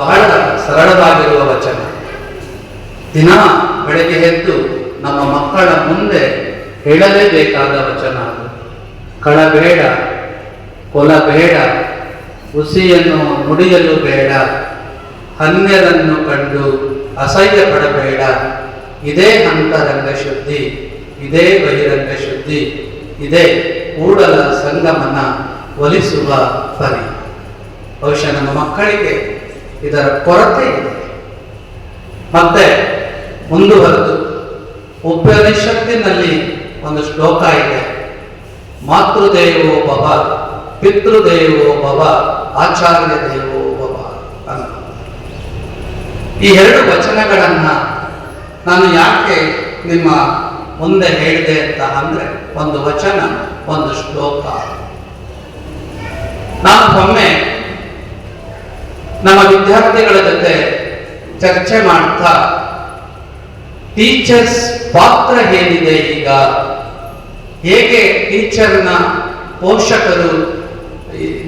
ಬಹಳ ಸರಳವಾಗಿರುವ ವಚನ. ದಿನ ಬೆಳಗ್ಗೆ ಎದ್ದು ನಮ್ಮ ಮಕ್ಕಳ ಮುಂದೆ ಹೇಳಲೇಬೇಕಾದ ವಚನ ಅದು. ಕಳಬೇಡ, ಕೊಲಬೇಡ, ಹುಸಿಯನ್ನು ನುಡಿಯಲು ಬೇಡ, ಅನ್ಯರನ್ನು ಕಂಡು ಅಸಹ್ಯ ಪಡಬೇಡ. ಇದೇ ಅಂತರಂಗ ಶುದ್ಧಿ, ಇದೇ ಬಹಿರಂಗ ಶುದ್ಧಿ, ಇದೇ ಕೂಡಲ ಸಂಗಮನ ಒಲಿಸುವ ಪರಿ. ಬಹುಶಃ ನಮ್ಮ ಮಕ್ಕಳಿಗೆ ಇದರ ಕೊರತೆ ಇದೆ. ಮತ್ತೆ ಮುಂದುವರೆದು ಉಪನಿಷತ್ತಿನಲ್ಲಿ ಒಂದು ಶ್ಲೋಕ ಇದೆ, ಮಾತೃದೇವೋ ಭವ, ಪಿತೃದೇವೋ ಭವ, ಆಚಾರ್ಯ ದೇವೋ ಭವ ಅಂತ. ಈ ಎರಡು ವಚನಗಳನ್ನ ನಾನು ಯಾಕೆ ನಿಮ್ಮ ಮುಂದೆ ಹೇಳಿದೆ ಅಂತ ಅಂದ್ರೆ, ಒಂದು ವಚನ, ಒಂದು ಶ್ಲೋಕ. ನಾನು ಒಮ್ಮೆ ನಮ್ಮ ವಿದ್ಯಾರ್ಥಿಗಳ ಜೊತೆ ಚರ್ಚೆ ಮಾಡ್ತಾ, ಟೀಚರ್ಸ್ ಪಾತ್ರ ಏನಿದೆ ಈಗ, ಹೇಗೆ ಟೀಚರ್ನ ಪೋಷಕರು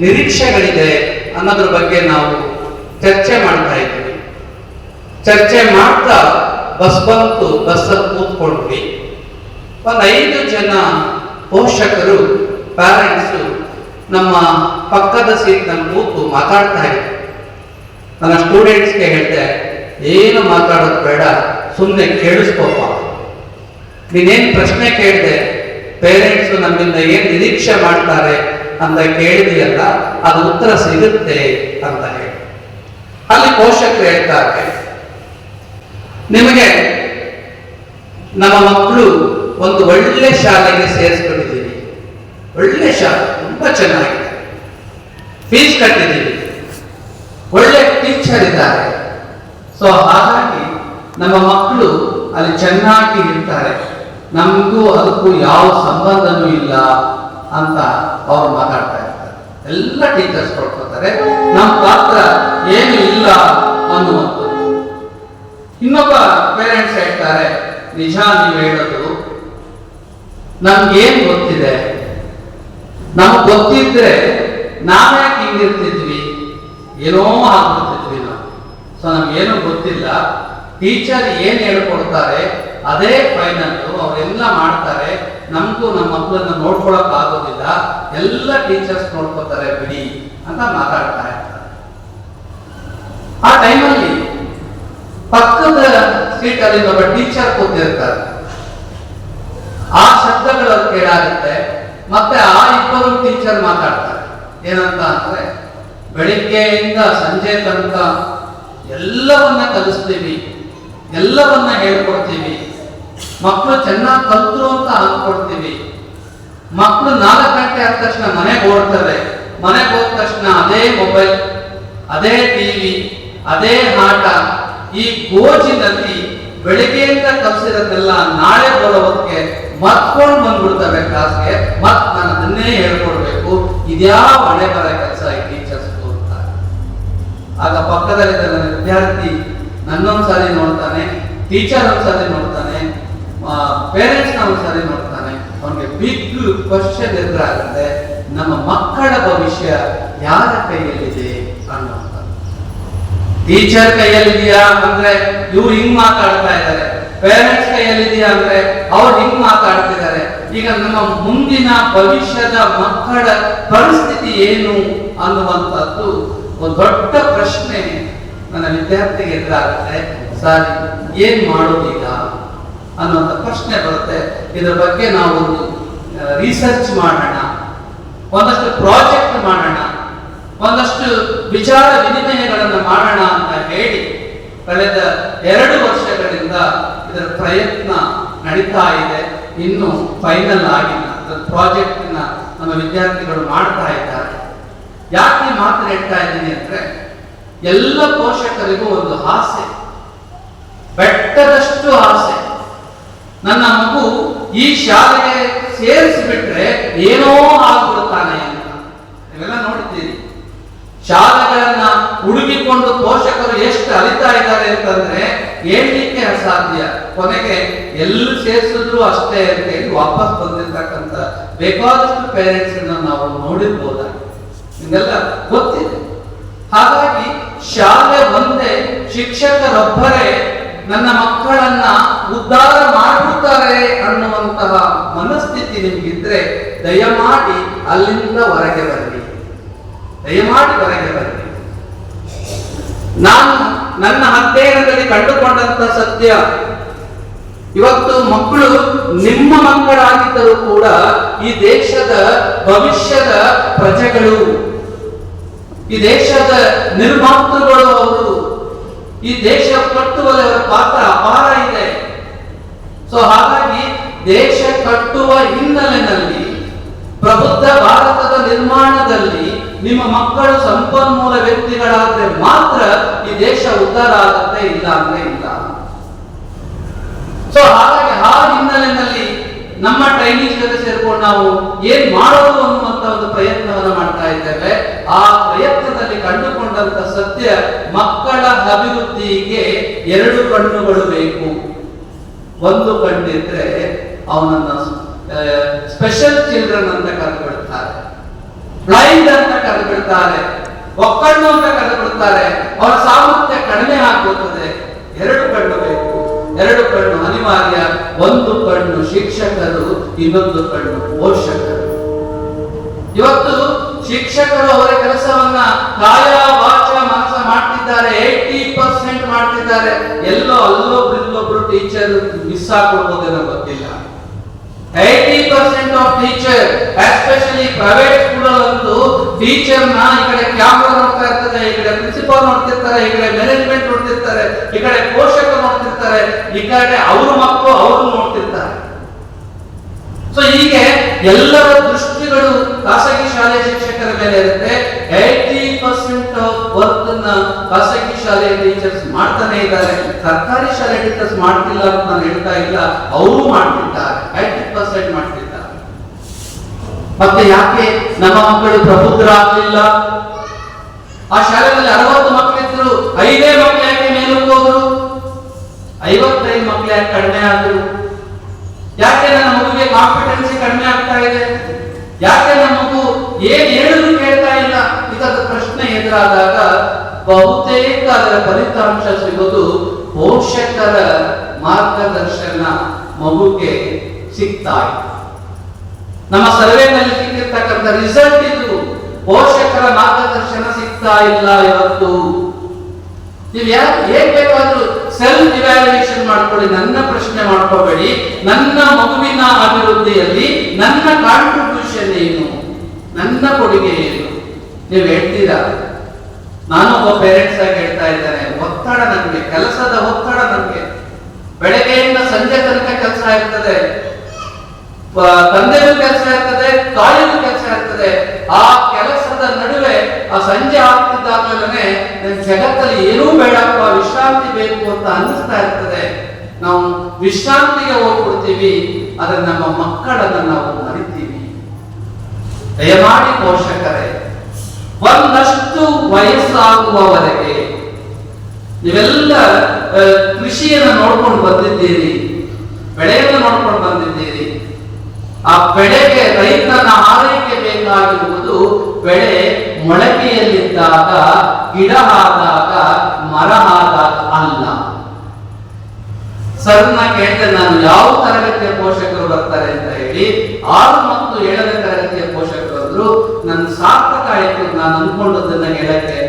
ನಿರೀಕ್ಷೆಗಳಿದೆ ಅನ್ನೋದ್ರ ಬಗ್ಗೆ ನಾವು ಚರ್ಚೆ ಮಾಡ್ತಾ ಇದ್ವಿ. ಚರ್ಚೆ ಮಾಡ್ತಾ ಬಸ್ ಬಂತು, ಬಸ್ಸಲ್ಲಿ ಕೂತ್ಕೊಂಡ್ವಿ. ಒಂದು 5 ಜನ ಪೋಷಕರು, ಪ್ಯಾರೆಂಟ್ಸು ನಮ್ಮ ಪಕ್ಕದ ಸೀಟ್ನಲ್ಲಿ ಕೂತು ಮಾತಾಡ್ತಾ ಇದ್ರು. ನನ್ನ ಸ್ಟೂಡೆಂಟ್ಸ್ಗೆ ಹೇಳಿದೆ, ಏನು ಮಾತಾಡೋದು ಬೇಡ, ಸುಮ್ಮನೆ ಕೇಳಿಸ್ಕೋಪ. ನೀನೇನು ಪ್ರಶ್ನೆ ಕೇಳಿದೆ, ಪೇರೆಂಟ್ಸು ನಮ್ಮಿಂದ ಏನು ನಿರೀಕ್ಷೆ ಮಾಡ್ತಾರೆ ಅಂತ ಕೇಳಿದೆಯಲ್ಲ, ಅದು ಉತ್ತರ ಸಿಗುತ್ತೆ ಅಂತ ಹೇಳಿ. ಅಲ್ಲಿ ಪೋಷಕರು ಹೇಳ್ತಾರೆ, ನಿಮಗೆ ನಮ್ಮ ಮಕ್ಕಳು ಒಂದು ಒಳ್ಳೆ ಶಾಲೆಗೆ ಸೇರಿಸ್ಕೊಂಡಿದ್ದೀವಿ, ಒಳ್ಳೆ ಶಾಲೆ, ತುಂಬಾ ಚೆನ್ನಾಗಿದೆ, ಫೀಸ್ ಕಟ್ಟಿದ್ದೀವಿ, ಒಳ್ಳೆ ಟೀಚರ್ ಇದ್ದಾರೆ, ಸೊ ಹಾಗಾಗಿ ನಮ್ಮ ಮಕ್ಕಳು ಅಲ್ಲಿ ಚೆನ್ನಾಗಿ ಇರ್ತಾರೆ, ನಮಗೂ ಅದಕ್ಕೂ ಯಾವ ಸಂಬಂಧನೂ ಇಲ್ಲ ಅಂತ ಅವ್ರು ಮಾತಾಡ್ತಾ ಇರ್ತಾರೆ. ಎಲ್ಲ ಟೀಚರ್ಸ್ ಕೊಡ್ಕೊತಾರೆ, ನಮ್ಮ ಪಾತ್ರ ಏನು ಇಲ್ಲ ಅನ್ನುವಂಥದ್ದು. ಇನ್ನೊಬ್ಬ ಪೇರೆಂಟ್ಸ್ ಹೇಳ್ತಾರೆ, ನಿಜ ನೀವು ಹೇಳೋದು, ನಮ್ಗೇನ್ ಗೊತ್ತಿದೆ, ನಮಗ್ ಗೊತ್ತಿದ್ರೆ ನಾವ್ಯಾಕೆ ಹಿಂಗಿರ್ತಿದ್ವಿ, ಏನೋ ಆಗ್ಬಿಡ್ತಿದ್ವಿ ನಾವು. ಸೊ ನಮ್ಗೇನು ಗೊತ್ತಿಲ್ಲ, ಟೀಚರ್ ಏನ್ ಹೇಳ್ಕೊಡ್ತಾರೆ ಅದೇ ಫೈನಲ್, ಅವರೆಲ್ಲ ಮಾಡ್ತಾರೆ, ನಮಗೂ ನಮ್ಮ ಮಕ್ಕಳನ್ನ ನೋಡ್ಕೊಳಕ್ ಆಗೋದಿಲ್ಲ, ಎಲ್ಲ ಟೀಚರ್ಸ್ ನೋಡ್ಕೋತಾರೆ ಬಿಡಿ ಅಂತ ಮಾತಾಡ್ತಾ ಇರ್ತಾರೆ. ಆ ಟೈಮಲ್ಲಿ ಪಕ್ಕದ ಸೀಟಲ್ಲಿ ಒಬ್ಬ ಟೀಚರ್ ಕೂತಿರ್ತಾರೆ. ಆ ಶಬ್ದಗಳು ಕೇಳಾಗುತ್ತೆ. ಮತ್ತೆ ಆ 2 ಟೀಚರ್ ಮಾತಾಡ್ತಾರೆ. ಏನಂತ ಅಂದ್ರೆ, ಬೆಳಿಗ್ಗೆಯಿಂದ ಸಂಜೆ ತನಕ ಎಲ್ಲವನ್ನ ಕಲಿಸ್ತೀವಿ, ಎಲ್ಲವನ್ನ ಹೇಳ್ಕೊಡ್ತೀವಿ, ಮಕ್ಕಳು ಚೆನ್ನಾಗಿ ಕಲ್ತರು ಅಂತ ಅನ್ಕೊಡ್ತೀವಿ. ಮಕ್ಕಳು 4 ಗಂಟೆ ಆದ ತಕ್ಷಣ ಮನೆಗೆ ಓಡ್ತಾರೆ, ಮನೆಗೆ ಹೋದ ತಕ್ಷಣ ಅದೇ ಮೊಬೈಲ್, ಅದೇ ಟಿವಿ, ಅದೇ ಆಟ. ಈ ಗೋಜಿನಲ್ಲಿ ಬೆಳಿಗ್ಗೆಯಿಂದ ಕಲಿಸಿರೋದೆಲ್ಲ ನಾಳೆ ಬರೋದಕ್ಕೆ ಮತ್ಕೊಂಡು ಬಂದ್ಬಿಡ್ತವೆ ಕ್ಲಾಸ್ಗೆ, ಮತ್ ನಾನು ಅದನ್ನೇ ಹೇಳ್ಕೊಡ್ಬೇಕು. ಇದ್ಯಾವ ಹಣೆ ಬರ ಕೆಲಸ ಈ ಟೀಚರ್ಸ್ ಅಂತ. ಆಗ ಪಕ್ಕದಲ್ಲಿದ್ದ ನನ್ನ ವಿದ್ಯಾರ್ಥಿ ನನ್ನೊಂದ್ಸಾರಿ ನೋಡ್ತಾನೆ, ಟೀಚರ್ ಒಂದ್ಸಾರಿ ನೋಡ್ತಾನೆ, ಪೇರೆಂಟ್ಸ್ ನ ಒಂದ್ಸಾರಿ ನೋಡ್ತಾನೆ. ಅವನಿಗೆ ಬಿಗ್ ಕ್ವಶನ್ ಎದುರಾಗುತ್ತೆ, ನಮ್ಮ ಮಕ್ಕಳ ಭವಿಷ್ಯ ಯಾರ ಕೈಯಲ್ಲಿದೆ ಅನ್ನುವಂಥ. ಟೀಚರ್ ಕೈಯಲ್ಲಿದೆಯಾ ಅಂದ್ರೆ ಇವ್ರು ಹಿಂಗ್ ಮಾತಾಡ್ತಾ ಇದ್ದಾರೆ, ಪೇರೆಂಟ್ಸ್ ಕೈಯಲ್ಲಿದೆಯಾ ಅಂದ್ರೆ ಅವ್ರು ಹಿಂಗ್ ಮಾತಾಡ್ತಿದ್ದಾರೆ. ಈಗ ನಮ್ಮ ಮುಂದಿನ ಭವಿಷ್ಯದ ಮಕ್ಕಳ ಪರಿಸ್ಥಿತಿ ಏನು ಅನ್ನುವಂಥದ್ದು ಒಂದು ದೊಡ್ಡ ಪ್ರಶ್ನೆ ನನ್ನ ವಿದ್ಯಾರ್ಥಿಗೆ ಎದುರಾಗುತ್ತೆ. ಸರ್, ಏನ್ ಮಾಡೋದೀಗ ಅನ್ನುವಂಥ ಪ್ರಶ್ನೆ ಬರುತ್ತೆ. ಇದರ ಬಗ್ಗೆ ನಾವು ಒಂದು ರಿಸರ್ಚ್ ಮಾಡೋಣ, ಒಂದಷ್ಟು ಪ್ರಾಜೆಕ್ಟ್ ಮಾಡೋಣ, ಒಂದಷ್ಟು ವಿಚಾರ ವಿನಿಮಯಗಳನ್ನು ಮಾಡೋಣ ಅಂತ ಹೇಳಿ ಕಳೆದ 2 ವರ್ಷಗಳಿಂದ ಇದರ ಪ್ರಯತ್ನ ನಡೀತಾ ಇದೆ. ಇನ್ನು ಫೈನಲ್ ಆಗಿಲ್ಲ. ಪ್ರಾಜೆಕ್ಟ್ ನಮ್ಮ ವಿದ್ಯಾರ್ಥಿಗಳು ಮಾಡ್ತಾ ಇದ್ದಾರೆ. ಯಾಕೆ ಮಾತು ಹೇಳ್ತಾ ಇದ್ದೀನಿ ಅಂದ್ರೆ, ಎಲ್ಲ ಪೋಷಕರಿಗೂ ಒಂದು ಆಸೆ, ಬೆಟ್ಟದಷ್ಟು ಆಸೆ. ನನ್ನ ಮಗು ಈ ಶಾಲೆಗೆ ಸೇರಿಸಿಬಿಟ್ರೆ ಏನೋ ಆಗ್ಬಿಡ್ತಾನೆ ಅಂತ. ನೀವೆಲ್ಲ ನೋಡಿದ್ದೀರಿ, ಶಾಲೆಗಳನ್ನ ಹುಡುಕಿಕೊಂಡು ಪೋಷಕರು ಎಷ್ಟು ಅಲಿತಾ ಇದ್ದಾರೆ ಅಂತಂದ್ರೆ ಹೇಳ್ಲಿಕ್ಕೆ ಅಸಾಧ್ಯ. ಕೊನೆಗೆ ಎಲ್ಲಿ ಸೇರಿಸಿದ್ರು ಅಷ್ಟೇ ಅಂತ ಹೇಳಿ ವಾಪಸ್ ಬಂದಿರ್ತಕ್ಕಂಥ ಬೇಕಾದಷ್ಟು ಪೇರೆಂಟ್ಸ್ ನಾವು ನೋಡಿರ್ಬೋದಾಗಿ, ನಿಮ್ಗೆಲ್ಲ ಗೊತ್ತಿದೆ. ಹಾಗಾಗಿ ಶಾಲೆ ಒಂದು ನನ್ನ ಮಕ್ಕಳನ್ನ ಉದ್ಧಾರ ಮಾಡಿಬಿಡ್ತಾರೆ ಅನ್ನುವಂತಹ ಮನಸ್ಥಿತಿ ನಿಮಗಿದ್ರೆ ದಯಮಾಡಿ ಅಲ್ಲಿಂದ ಹೊರಗೆ ಬನ್ನಿ, ದಯಮಾಡಿ ಹೊರಗೆ ಬನ್ನಿ. ನಾನು ನನ್ನ ಅಧ್ಯಯನದಲ್ಲಿ ಕಂಡುಕೊಂಡಂತ ಸತ್ಯ, ಇವತ್ತು ಮಕ್ಕಳು ನಿಮ್ಮ ಮಕ್ಕಳಾಗಿದ್ದರೂ ಕೂಡ ಈ ದೇಶದ ಭವಿಷ್ಯದ ಪ್ರಜೆಗಳು, ಈ ದೇಶದ ನಿರ್ಮಾತೃಗಳು ಅವರು. ಈ ದೇಶ ಕಟ್ಟುವಲ್ಲಿ ಅವರ ಪಾತ್ರ ಅಪಾರ ಇದೆ. ಸೊ ಹಾಗಾಗಿ ದೇಶ ಕಟ್ಟುವ ಹಿನ್ನೆಲೆಯಲ್ಲಿ, ಪ್ರಬುದ್ಧ ಭಾರತದ ನಿರ್ಮಾಣದಲ್ಲಿ ನಿಮ್ಮ ಮಕ್ಕಳು ಸಂಪನ್ಮೂಲ ವ್ಯಕ್ತಿಗಳಾದ್ರೆ ಮಾತ್ರ ಈ ದೇಶ ಉದ್ಧಾರ ಆಗುತ್ತೆ, ಇಲ್ಲ ಅಂದ್ರೆ ಇಲ್ಲ. ಸೊ ಹಾಗಾಗಿ ಆ ಹಿನ್ನೆಲೆಯಲ್ಲಿ ನಮ್ಮ ಟ್ರೈನಿಂಗ್ ಜೊತೆ ಸೇರ್ಕೊಂಡು ನಾವು ಏನ್ ಮಾಡೋದು ಅನ್ನುವಂತ ಒಂದು ಪ್ರಯತ್ನವನ್ನ ಮಾಡ್ತಾ ಇದ್ದೇವೆ. ಆ ಪ್ರಯತ್ನದಲ್ಲಿ ಕಂಡುಕೊಂಡಂತ ಸತ್ಯ, ಮಕ್ಕಳ ಅಭಿವೃದ್ಧಿಗೆ 2 ಕಣ್ಣುಗಳು ಬೇಕು. ಒಂದು ಕಣ್ಣಿದ್ರೆ ಅವನನ್ನ ಸ್ಪೆಷಲ್ ಚಿಲ್ಡ್ರನ್ ಅಂತ ಕರೆದುಬಿಡ್ತಾರೆ, ಬ್ಲೈಂಡ್ ಅಂತ ಕರೆದುಬಿಡ್ತಾರೆ, ಒಕ್ಕಣ್ಣು ಅಂತ ಕರೆದುಬಿಡ್ತಾರೆ. ಅವರ ಸಾಮರ್ಥ್ಯ ಕಡಿಮೆ ಆಗುತ್ತದೆ. 2 ಕಣ್ಣು ಬೇಕು, 2 ಕಣ್ಣು ಅನಿವಾರ್ಯ. ಒಂದು ಕಣ್ಣು ಶಿಕ್ಷಕರು, ಇನ್ನೊಂದು ಕಣ್ಣು ಪೋಷಕರು. ಇವತ್ತು ಶಿಕ್ಷಕರು ಅವರ ಕೆಲಸವನ್ನ ಕಾಯ ವಾಚ ಮನಸ ಮಾಡ್ತಿದ್ದಾರೆ, 80% ಮಾಡ್ತಿದ್ದಾರೆ. ಅಲ್ಲೊಬ್ರು ಟೀಚರ್ ಮಿಸ್ ಆಗ್ಬಿಡ್ಬೋದೇನೋ ಗೊತ್ತಿಲ್ಲ. 80% of teacher, especially private school ಅಂತೂ ಟೀಚರ್ ನ ಈ ಕಡೆ ಕ್ಯಾಮ್ರಾ ನೋಡ್ತಾ ಇರ್ತದೆ, ಈ ಕಡೆ ಪ್ರಿನ್ಸಿಪಾಲ್ ನೋಡ್ತಿರ್ತಾರೆ, ಈ ಕಡೆ ಮ್ಯಾನೇಜ್ಮೆಂಟ್ ನೋಡ್ತಿರ್ತಾರೆ, ಈ ಕಡೆ ಪೋಷಕರು ನೋಡ್ತಿರ್ತಾರೆ, ಈ ಕಡೆ ಅವ್ರ ಮಕ್ಕಳು ಅವರು ನೋಡ್ತಿರ್ತಾರೆ. ಸೊ ಹೀಗೆ ಎಲ್ಲರ ದೃಷ್ಟಿಗಳು ಖಾಸಗಿ ಶಾಲೆ ಶಿಕ್ಷಕರ ಮೇಲೆ ಇರುತ್ತೆ. 80% ಆಫ್ ವರ್ಕ್ ನ ಖಾಸಗಿ ಶಾಲೆ ಟೀಚರ್ಸ್ ಮಾಡ್ತಾನೆ ಇದ್ದಾರೆ, ಸರ್ಕಾರಿ ಶಾಲೆ ಟೀಚರ್ಸ್ ಮಾಡ್ತಿಲ್ಲ ಅಂತ ನಾನು ಹೇಳ್ತಾ ಇಲ್ಲ, ಅವರು ಮಾಡ್ತಿದ್ದಾರೆ, 80% ಮಾಡ್ತಿದ್ದಾರೆ. ಮತ್ತೆ ಯಾಕೆ ನಮ್ಮ ಮಕ್ಕಳು ಪ್ರಬುದ್ಧರಾಗಲಿಲ್ಲ? ಆ ಶಾಲೆಯಲ್ಲಿ 60 ಮಕ್ಕಳಿದ್ರು, 5 ಮಕ್ಕಳು ಯಾಕೆ ಮೇಲಕ್ಕೆ ಹೋದ್ರು? 55 ಮಕ್ಕಳು ಯಾಕೆ ಕಡಿಮೆ ಆದ್ರು? ಯಾಕೆ ನನ್ನ ಮಗುವಿಗೆ ಕಾಂಪಿಟೆನ್ಸಿ ಕಡಿಮೆ ಆಗ್ತಾ ಇದೆ? ಯಾಕೆ ನನ್ನ ಮಗು ಏನ್ ಹೇಳಿದ್ರು ಕೇಳ್ತಾ ಇಲ್ಲ? ಇದರ ಪ್ರಶ್ನೆ ಎದುರಾದಾಗ ಬಹುತೇಕ ಅದರ ಫಲಿತಾಂಶ ಸಿಗೋದು ಪೋಷಕರ ಮಾರ್ಗದರ್ಶನ ಮಗುಗೆ ಸಿಗ್ತಾ ಇದೆ. ನಮ್ಮ ಸರ್ವೆನಲ್ಲಿ ಸಿಕ್ಕಿರ್ತಕ್ಕಂಥ ರಿಸಲ್ಟ್ ಇದು. ಪೋಷಕರ ಮಾರ್ಗದರ್ಶನ ಸಿಗ್ತಾ ಇಲ್ಲ ಇವತ್ತು. ನೀವು ಹೇಗ್ ಬೇಕಾದ್ರೂ ಸೆಲ್ಫ್ ಇವ್ಯಾಲ್ಯೂಯೇಷನ್ ಮಾಡ್ಕೊಳ್ಳಿ, ನನ್ನ ಪ್ರಶ್ನೆ ಮಾಡ್ಕೋಬೇಡಿ. ನನ್ನ ಮಗುವಿನ ಅಭಿವೃದ್ಧಿಯಲ್ಲಿ ನನ್ನ ಕಾಂಟ್ರಿಬ್ಯೂಷನ್ ಏನು, ನನ್ನ ಕೊಡುಗೆ ಏನು? ನೀವು ಹೇಳ್ತೀರಾ? ನಾನು ಒಬ್ಬ ಪೇರೆಂಟ್ಸ್ ಆಗಿ ಹೇಳ್ತಾ ಇದ್ದೇನೆ, ಒತ್ತಡ ನನ್ಗೆ, ಕೆಲಸದ ಒತ್ತಡ ನನ್ಗೆ. ಬೆಳಗ್ಗೆಯಿಂದ ಸಂಜೆ ತನಕ ಕೆಲಸ ಇರ್ತದೆ, ತಂದೆಗೂ ಕೆಲಸ ಇರ್ತದೆ, ತಾಯಿಗೂ ಕೆಲಸ ಇರ್ತದೆ. ಆ ಕೆಲಸದ ನಡುವೆ ಆ ಸಂಜೆ ಆಗ್ತಿದ್ದಾಗಲೇ ನನ್ನ ಜಗತ್ತಲ್ಲಿ ಏನೂ ಬೇಡಪ್ಪ, ವಿಶ್ರಾಂತಿ ಬೇಕು ಅಂತ ಅನ್ನಿಸ್ತಾ ಇರ್ತದೆ. ನಾವು ವಿಶ್ರಾಂತಿಗೆ ಹೋಗ್ಬಿಡ್ತೀವಿ, ಆದ್ರೆ ನಮ್ಮ ಮಕ್ಕಳನ್ನ ನಾವು ಮರಿತೀವಿ. ದಯಮಾಡಿ ಪೋಷಕರೇ, ಒಂದಷ್ಟು ವಯಸ್ಸಾಗುವವರೆಗೆ ನೀವೆಲ್ಲ ಕೃಷಿಯನ್ನು ನೋಡ್ಕೊಂಡು ಬಂದಿದ್ದೀರಿ, ಬೆಳೆಯನ್ನು ನೋಡ್ಕೊಂಡು ಬಂದಿದ್ದೀರಿ. ಆ ಬೆಳೆಗೆ ರೈತನ ಆರೈಕೆ ಬೇಕಾಗಿರುವುದು ಬೆಳೆ ಮೊಳಕೆಯಲ್ಲಿದ್ದಾಗ, ಗಿಡ ಆದಾಗ, ಮರ ಆದಾಗ ಅಲ್ಲ. ಸರ್ನ ಕೇಳಿದೆ ನಾನು, ಯಾವ ತರಗತಿಯ ಪೋಷಕರು ಬರ್ತಾರೆ ಅಂತ ಹೇಳಿ. 6 ಮತ್ತು 7ನೇ ತರಗತಿಯ ಪೋಷಕರು ಅಂದ್ರು. ನನ್ನ ಸಾರ್ಥಕ ಆಯ್ತು, ನಾನು ಅನ್ಕೊಂಡದನ್ನ ಹೇಳಕ್ಕೆ.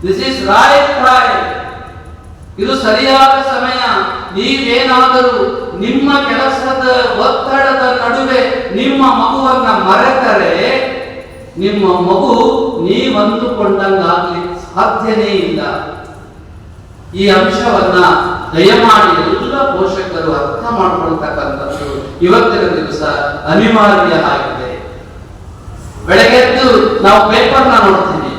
ದಿಸ್ ಇಸ್ ರೈಟ್ ಟೈಮ್, ಇದು ಸರಿಯಾದ ಸಮಯ. ನೀವೇನಾದರೂ ನಿಮ್ಮ ಕೆಲಸದ ಒತ್ತಡದ ನಡುವೆ ನಿಮ್ಮ ಮಗುವನ್ನ ಮರೆತರೆ, ನಿಮ್ಮ ಮಗು ನೀವಂದುಕೊಂಡಂಗಾಗ್ಲಿಕ್ಕೆ ಸಾಧ್ಯನೇ ಇಲ್ಲ. ಈ ಅಂಶವನ್ನ ದಯಮಾಡಿ ಎಲ್ಲ ಪೋಷಕರು ಅರ್ಥ ಮಾಡ್ಕೊಳ್ತಕ್ಕಂಥದ್ದು ಇವತ್ತಿನ ದಿವಸ ಅನಿವಾರ್ಯ ಆಗಿದೆ. ಬೆಳಗ್ಗೆದ್ದು ನಾವು ಪೇಪರ್ನ ನೋಡ್ತೀವಿ.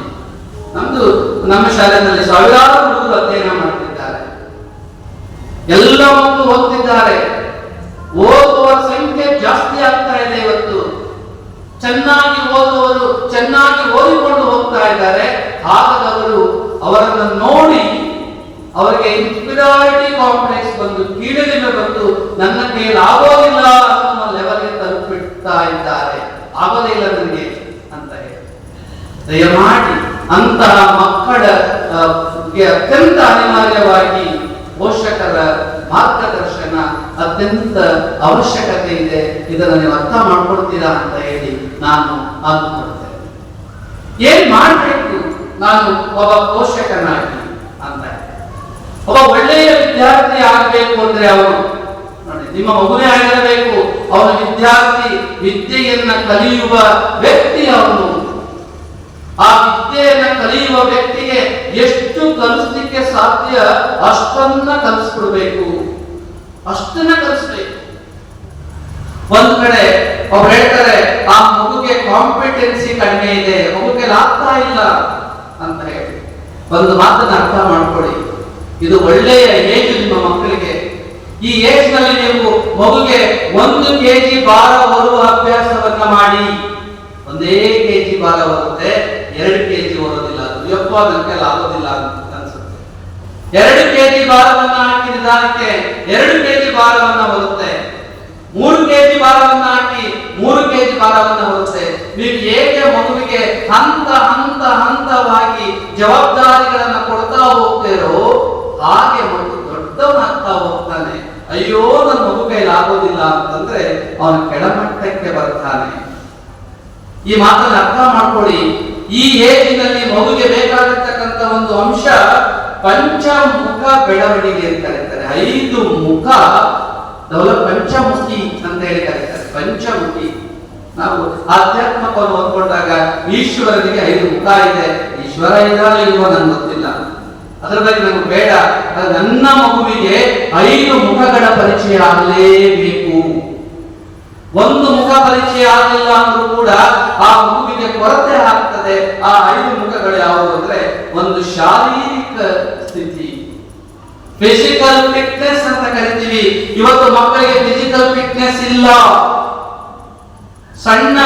ನಮ್ಮ ಶಾಲೆಯಲ್ಲಿ ಸಾವಿರಾರು ಹುಡುಗರು ಅಧ್ಯಯನ ಮಾಡ್ತಿದ್ದಾರೆ, ಎಲ್ಲ ಮಕ್ಕಳು ಓದ್ತಿದ್ದಾರೆ. ಓದುವವರ ಸಂಖ್ಯೆ ಜಾಸ್ತಿ ಆಗ್ತಾ ಇದೆ ಇವತ್ತು. ಚೆನ್ನಾಗಿ ಓದುವವರು ಚೆನ್ನಾಗಿ ಓದಿಕೊಂಡು ಹೋಗ್ತಾ ಇದ್ದಾರೆ. ಹಾಗಾದವರು ಅವರನ್ನು ನೋಡಿ ಅವರಿಗೆ ಇನ್ಫೀರಿಯಾರಿಟಿ ಕಾಂಪ್ಲೆಕ್ಸ್ ಬಂದು, ಕೀಳರಿಮೆ ಬಂದು, ನನ್ನ ಕೈಯಲ್ಲಿ ಆಗೋದಿಲ್ಲ ಅನ್ನೋ ಲೆವೆಲ್ಗೆ ತಲುಪಿಡ್ತಾ ಇದ್ದಾರೆ. ಆಗೋದಿಲ್ಲ ನನಗೆ ಅಂತ ಹೇಳಿ. ದಯಮಾಡಿ ಅಂತಹ ಮಕ್ಕಳ ಅತ್ಯಂತ ಅನಿವಾರ್ಯವಾಗಿ ಪೋಷಕರ ಮಾರ್ಗದರ್ಶನ ಅತ್ಯಂತ ಅವಶ್ಯಕತೆ ಇದೆ. ಇದನ್ನು ನೀವು ಅರ್ಥ ಮಾಡ್ಕೊಳ್ತೀರಾ ಅಂತ ಹೇಳಿ ನಾನು ಅಂದುಕೊಳ್ತೇನೆ. ಏನ್ ಮಾಡಬೇಕು ನಾನು ಒಬ್ಬ ಪೋಷಕನಾಗಿ ಅಂತ? ಒಬ್ಬ ಒಳ್ಳೆಯ ವಿದ್ಯಾರ್ಥಿ ಆಗಬೇಕು ಅಂದ್ರೆ ಅವನು ನೋಡಿ, ನಿಮ್ಮ ಮಗುವೇ ಆಗಿರಬೇಕು, ಅವನ ವಿದ್ಯಾರ್ಥಿ, ವಿದ್ಯೆಯನ್ನ ಕಲಿಯುವ ವ್ಯಕ್ತಿ ಅವನು. ಆ ವಿದ್ಯೆಯನ್ನ ಕಲಿಯುವ ವ್ಯಕ್ತಿಗೆ ಎಷ್ಟು ಕಲಿಸ್ಲಿಕ್ಕೆ ಸಾಧ್ಯ ಅಷ್ಟನ್ನ ಕಲಿಸ್ಬಿಡ್ಬೇಕು, ಅಷ್ಟನ್ನ ಕಲಿಸ್ಬೇಕು. ಒಂದ್ ಕಡೆ ಅವ್ರು ಹೇಳ್ತಾರೆ ಆ ಮಗುಗೆ ಕಾಂಪಿಟೆನ್ಸಿ ಕಡಿಮೆ ಇದೆ, ಮಗುಗೆ ಆಗ್ತಾ ಇಲ್ಲ ಅಂತ ಹೇಳಿ ಒಂದು ಮಾತನ್ನ ಅರ್ಥ ಮಾಡ್ಕೊಳ್ಳಿ. ಇದು ಒಳ್ಳೆಯ ಏಜ್ ನಿಮ್ಮ ಮಕ್ಕಳಿಗೆ. ಈ ಏಜ್ ನಲ್ಲಿ ನೀವು ಮಗುಗೆ 1 kg ಭಾರ ಹೊರುವ ಅಭ್ಯಾಸವನ್ನ ಮಾಡಿ. 1 kg ಭಾರ ಬರುತ್ತೆ, 2 kg ಹೊರೋದಿಲ್ಲ. ಅದು ಯಪ್ಪ ಅದಕ್ಕೆ ಆಗೋದಿಲ್ಲ ಅನ್ಸುತ್ತೆ. 2 kg ಭಾರವನ್ನ ಹಾಕಿ ನಿಧಾನಕ್ಕೆ 2 kg ಭಾರವನ್ನ ಬರುತ್ತೆ. 3 kg ಭಾರವನ್ನ ಹಾಕಿ 3 kg ಭಾರವನ್ನ ಬರುತ್ತೆ. ನೀವು ಹೇಗೆ ಮಗುವಿಗೆ ಹಂತವಾಗಿ ಜವಾಬ್ದಾರಿಗಳನ್ನ ಕೊಡ್ತಾ ಹೋಗ್ತೀರೋ ಹಾಗೆ ಮಗು ದೊಡ್ಡವನಾಗ್ತಾ ಹೋಗ್ತಾನೆ. ಅಯ್ಯೋ ನನ್ನ ಮಗು ಕೈಲಿ ಆಗೋದಿಲ್ಲ ಅಂತಂದ್ರೆ ಅವನ ಕೆಳಮಟ್ಟಕ್ಕೆ ಬರ್ತಾನೆ. ಈ ಮಾತನ್ನ ಅರ್ಥ ಮಾಡ್ಕೊಳ್ಳಿ. ಈ ಏಜಿನಲ್ಲಿ ಮಗುಗೆ ಬೇಕಾಗಿರ್ತಕ್ಕಂಥ ಒಂದು ಅಂಶ ಪಂಚಮುಖ ಬೆಳವಣಿಗೆ ಅಂತ ಕರೀತಾರೆ. 5 ಮುಖ ಪಂಚಮುಖಿ ಅಂತ ಹೇಳಿ ಕರೀತಾರೆ. ಪಂಚಮುಖಿ. ನಾವು ಆಧ್ಯಾತ್ಮಕವನ್ನು ಓದ್ಕೊಂಡಾಗ ಈಶ್ವರನಿಗೆ 5 ಮುಖ ಇದೆ. ಈಶ್ವರ ಇದ್ದಾನೆ ಇಲ್ವೋ ನನ್ಗೆ ಗೊತ್ತಿಲ್ಲ, ಅದರ ಬಗ್ಗೆ ನಮ್ಗೆ ಬೇಡ. ನನ್ನ ಮಗುವಿಗೆ 5 ಮುಖಗಳ ಪರಿಚಯ ಆಗಲೇಬೇಕು. 1 ಮುಖ ಪರಿಚಯ ಆಗಲಿಲ್ಲ ಅಂದ್ರೂ ಕೂಡ ಆ ಮಗುವಿಗೆ ಕೊರತೆ ಆಗ್ತದೆ. ಆ 5 ಮುಖಗಳು ಯಾವುವು ಅಂದ್ರೆ, ಒಂದು ಶಾರೀರಿಕ ಸ್ಥಿತಿ, ಫಿಸಿಕಲ್ ಫಿಟ್ನೆಸ್ ಅಂತ ಕರಿತೀವಿ. ಇವತ್ತು ಮಕ್ಕಳಿಗೆ ಫಿಸಿಕಲ್ ಫಿಟ್ನೆಸ್ ಇಲ್ಲ. ಸಣ್ಣ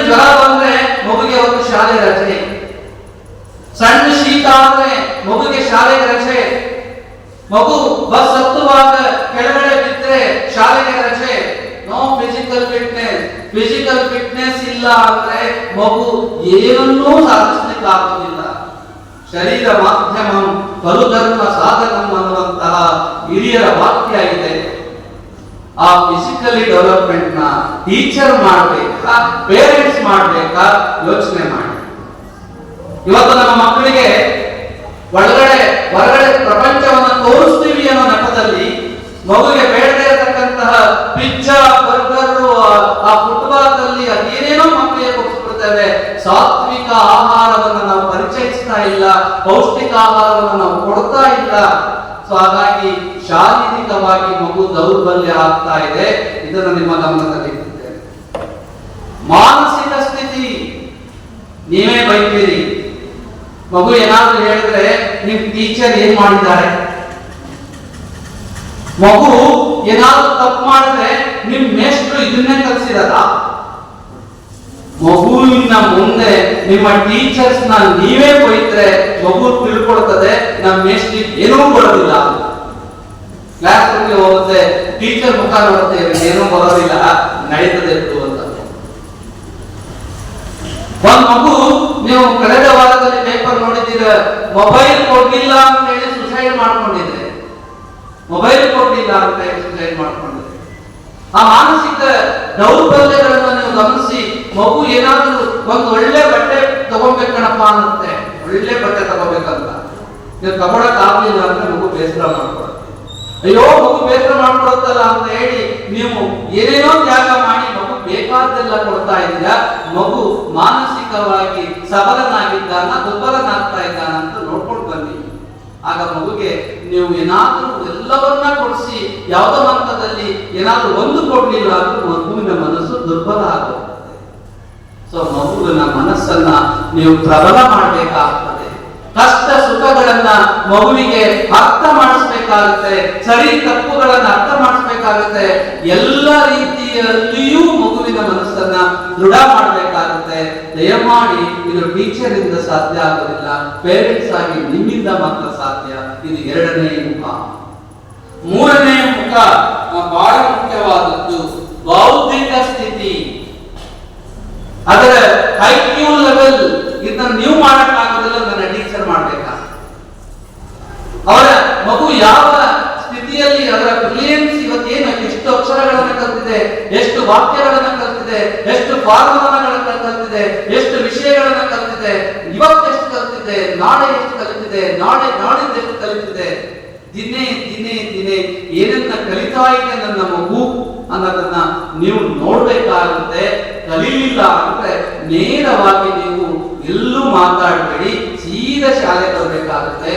ಜ್ವರ ಬಂದ್ರೆ ಮಗುಗೆ ಒಂದು ಶಾಲೆ ರಜೆ, ಸಣ್ಣ ಶೀತ ಆದ್ರೆ ಮಗುಗೆ ಶಾಲೆಗೆ ರಜೆ, ಮಗು ಬಸ್ ಹತ್ತುವಾಗ ಕೆಳಗಡೆ ಬಿದ್ದರೆ ಶಾಲೆಗೆ ರಜೆ. No physical fitness. Physical fitness ಇಲ್ಲ ಅಂದ್ರೆ ಮಗು ಏನನ್ನೂ ಸಾಧಿಸಲಿಕ್ಕೆ ಆಗುವುದಿಲ್ಲ. ಶರೀರ ಮಾಧ್ಯಮಂ ಬಲುಧರ್ಮ ಸಾಧನಂ ಅನ್ನುವಂತಹ ಹಿರಿಯರ ವಾಕ್ಯ ಇದೆ. ಆ ಫಿಸಿಕಲಿ ಡೆವಲಪ್ಮೆಂಟ್ ನ ಟೀಚರ್ ಮಾಡ್ಬೇಕಾ, ಪೇರೆಂಟ್ಸ್ ಮಾಡ್ಬೇಕಾ, ಯೋಚನೆ ಮಾಡಿ. ಇವತ್ತು ನಮ್ಮ ಮಕ್ಕಳಿಗೆ ಹೊರಗಡೆ ಪ್ರಪಂಚವನ್ನು ತೋರಿಸ್ತೀವಿ ಅನ್ನೋ ನೆಪದಲ್ಲಿ ಮಗುಗೆ ಬೇಡದೇ ಇರತಕ್ಕಂತಹ ಪಿಜ್ಜಾ, ಬರ್ಗರ್, ಆ ಫುಟ್ಬಾಲ್ ಅಲ್ಲಿ ಅದೇನೇನೋ ಮಕ್ಕಳಿಗೆ ಕೊಡಿಸ್ಬಿಡ್ತೇವೆ. ಸಾತ್ವಿಕ ಆಹಾರವನ್ನು ನಾವು ಪರಿಚಯಿಸ್ತಾ ಇಲ್ಲ, ಪೌಷ್ಟಿಕ ಆಹಾರವನ್ನು ನಾವು ಕೊಡ್ತಾ ಇಲ್ಲ. ಸೊ ಹಾಗಾಗಿ ಶಾರೀರಿಕವಾಗಿ ಮಗು ದೌರ್ಬಲ್ಯ ಆಗ್ತಾ ಇದೆ. ಇದನ್ನು ನಿಮ್ಮ ಗಮನದಲ್ಲಿ ಇಟ್ಟಿದ್ದೇನೆ. ಮಾನಸಿಕ ಸ್ಥಿತಿ, ನೀವೇ ಬೈತೀರಿ. ಮಗು ಏನಾದ್ರೂ ಹೇಳಿದ್ರೆ ನಿಮ್ ಟೀಚರ್ ಏನ್ ಮಾಡಿದ್ದಾರೆ, ಮಗು ಏನಾದ್ರೂ ತಪ್ಪು ಮಾಡಿದ್ರೆ ನಿಮ್ ಮೇಷ್ಟ್ರು ಇದನ್ನೇ ಕಲಿಸಿದಾರ. ಮಗುವಿನ ಮುಂದೆ ನಿಮ್ಮ ಟೀಚರ್ಸ್ ನ ನೀವೇ ಬೈದ್ರೆ ಮಗು ತಿಳ್ಕೊಳ್ತದೆ ನಮ್ಮ ಮೇಷ್ಟ್ರಿಗೆ ಏನೂ ಬರೋದಿಲ್ಲ. ಕ್ಲಾಸ್ ರೂಮ್ಗೆ ಹೋಗುತ್ತೆ, ಟೀಚರ್ ಮುಖ ನೋಡುತ್ತೆ, ಏನೂ ಬರೋದಿಲ್ಲ, ನಡೀತದೆ ಬಿಡು ಅಂತ. ಒಂದ್ ಮಗು, ನೀವು ಕಳೆದ ವಾರದಲ್ಲಿ ಪೇಪರ್ ನೋಡಿದ್ದೀರ, ಮೊಬೈಲ್ ಕೊಡ್ಲಿಲ್ಲ ಅಂತ ಹೇಳಿ ಸುಸೈಡ್ ಮಾಡ್ಕೊಂಡಿದ್ರೆ, ಮೊಬೈಲ್ ಕೊಡ್ಲಿಲ್ಲ ಅಂತ ಹೇಳಿ ಸುಸೈಡ್ ಮಾಡ್ಕೊಂಡಿದ್ರೆ. ಆ ಮಾನಸಿಕ ದೌರ್ಬಲ್ಯಗಳನ್ನು ನೀವು ಗಮನಿಸಿ. ಮಗು ಏನಾದ್ರೂ ಒಂದು ಒಳ್ಳೆ ಬಟ್ಟೆ ತಗೋಬೇಕಣಪ್ಪ ಅನ್ನತ್ತೆ, ಒಳ್ಳೆ ಬಟ್ಟೆ ತಗೋಬೇಕಂತ ನೀವು ತಗೊಳಕ್ ಆಗ್ಲಿಲ್ಲ ಅಂದ್ರೆ ಮಗು ಬೇಸರ ಮಾಡ್ಕೊಡುತ್ತೆ. ಅಯ್ಯೋ ಮಗು ಬೇಸರ ಮಾಡ್ಕೊಡುತ್ತಲ್ಲ ಅಂತ ಹೇಳಿ ನೀವು ಏನೇನೋ ತ್ಯಾಗ ಮಾಡಿ ಮಗು ಬೇಕಾದ್ದೆಲ್ಲ ಕೊಡ್ತಾ ಇದ್ದೀರಾ. ಮಗು ಮಾನಸಿಕವಾಗಿ ಸಬಲನಾಗಿದ್ದಾನ, ದುರ್ಬಲನಾಗ್ತಾ ಇದ್ದಾನ ಅಂತ ನೋಡ್ಕೊಂಡು ಬನ್ನಿ. ಆಗ ಮಗುಗೆ ನೀವು ಏನಾದ್ರೂ ಎಲ್ಲವನ್ನ ಕೊಡಿಸಿ ಯಾವುದೋ ಹಂತದಲ್ಲಿ ಏನಾದ್ರೂ ಒಂದು ಕೊಡ್ಲಿಲ್ಲ ಅಂದ್ರೆ ಮಗುವಿನ ಮನಸ್ಸು ದುರ್ಬಲ ಆಗುತ್ತೆ. ಸೊ ಮಗುವಿನ ಮನಸ್ಸನ್ನ ನೀವು ಪ್ರಬಲ ಮಾಡಬೇಕಾಗ್ತದೆ. ಕಷ್ಟ ಸುಖಗಳನ್ನ ಮಗುವಿಗೆ ಅರ್ಥ ಮಾಡಿಸ್ಬೇಕಾಗುತ್ತೆ, ಸರಿ ತಪ್ಪುಗಳನ್ನ ಅರ್ಥ ಮಾಡಿಸ್ಬೇಕಾಗುತ್ತೆ. ಎಲ್ಲ ರೀತಿಯಲ್ಲಿಯೂ ಮಗುವಿನ ಮನಸ್ಸನ್ನ ದೃಢ ಮಾಡಬೇಕಾಗುತ್ತೆ. ದಯಮಾಡಿ ಇದು ಟೀಚರ್ ಇಂದ ಸಾಧ್ಯ ಆಗೋದಿಲ್ಲ, ಪೇರೆಂಟ್ಸ್ ಆಗಿ ನಿಮ್ಮಿಂದ ಮಾತ್ರ ಸಾಧ್ಯ. ಇದು 2ನೇ ಮುಖ. 3ನೇ ಮುಖ ಬಹಳ ಮುಖ್ಯವಾದದ್ದು ಬೌದ್ಧಿಕ ಸ್ಥಿತಿ. ಅದರ ಐಕ್ಯೂ ಲೆವೆಲ್. ಇದನ್ನ ನೀವು ಮಾಡಕ್ಕಾಗೋದಿಲ್ಲ, ನನ್ನ ಟೀಚರ್ ಮಾಡ್ಬೇಕಾ. ಅವರ ಮಗು ಮಗು ಯಾವ ಸ್ಥಿತಿಯಲ್ಲಿ ಅದರ ಬ್ರಿಲಿಯನ್ಸ್ ಇವತ್ತೇನು, ಎಷ್ಟು ಅಕ್ಷರಗಳನ್ನ ಕಲ್ತಿದೆ, ಎಷ್ಟು ವಾಕ್ಯಗಳನ್ನ ಕಲ್ತಿದೆ, ಎಷ್ಟು ಫಾರ್ಮುಲಾಗಳನ್ನ ಕಲ್ತಿದೆ, ಎಷ್ಟು ವಿಷಯಗಳನ್ನ ಕಲ್ತಿದೆ, ಇವತ್ತೆಷ್ಟು ಕಲ್ತಿದೆ, ನಾಳೆ ಎಷ್ಟು ಕಲಿತಿದೆ, ನಾಡಿದ್ದು ಎಷ್ಟು ಕಲಿತಿದೆ, ದಿನೇ ದಿನೇ ದಿನೇ ಏನನ್ನ ಕಲಿತಾ ಇದೆ ನನ್ನ ಮಗು ಅನ್ನೋದನ್ನ ನೀವು ನೋಡ್ಬೇಕಾಗುತ್ತೆ. ಕಲಿಲಿಲ್ಲ ಅಂದ್ರೆ ನೇರವಾಗಿ ನೀವು ಎಲ್ಲೂ ಮಾತಾಡಬೇಡಿ, ಸೀದಾ ಶಾಲೆ ಬರಬೇಕಾಗುತ್ತೆ,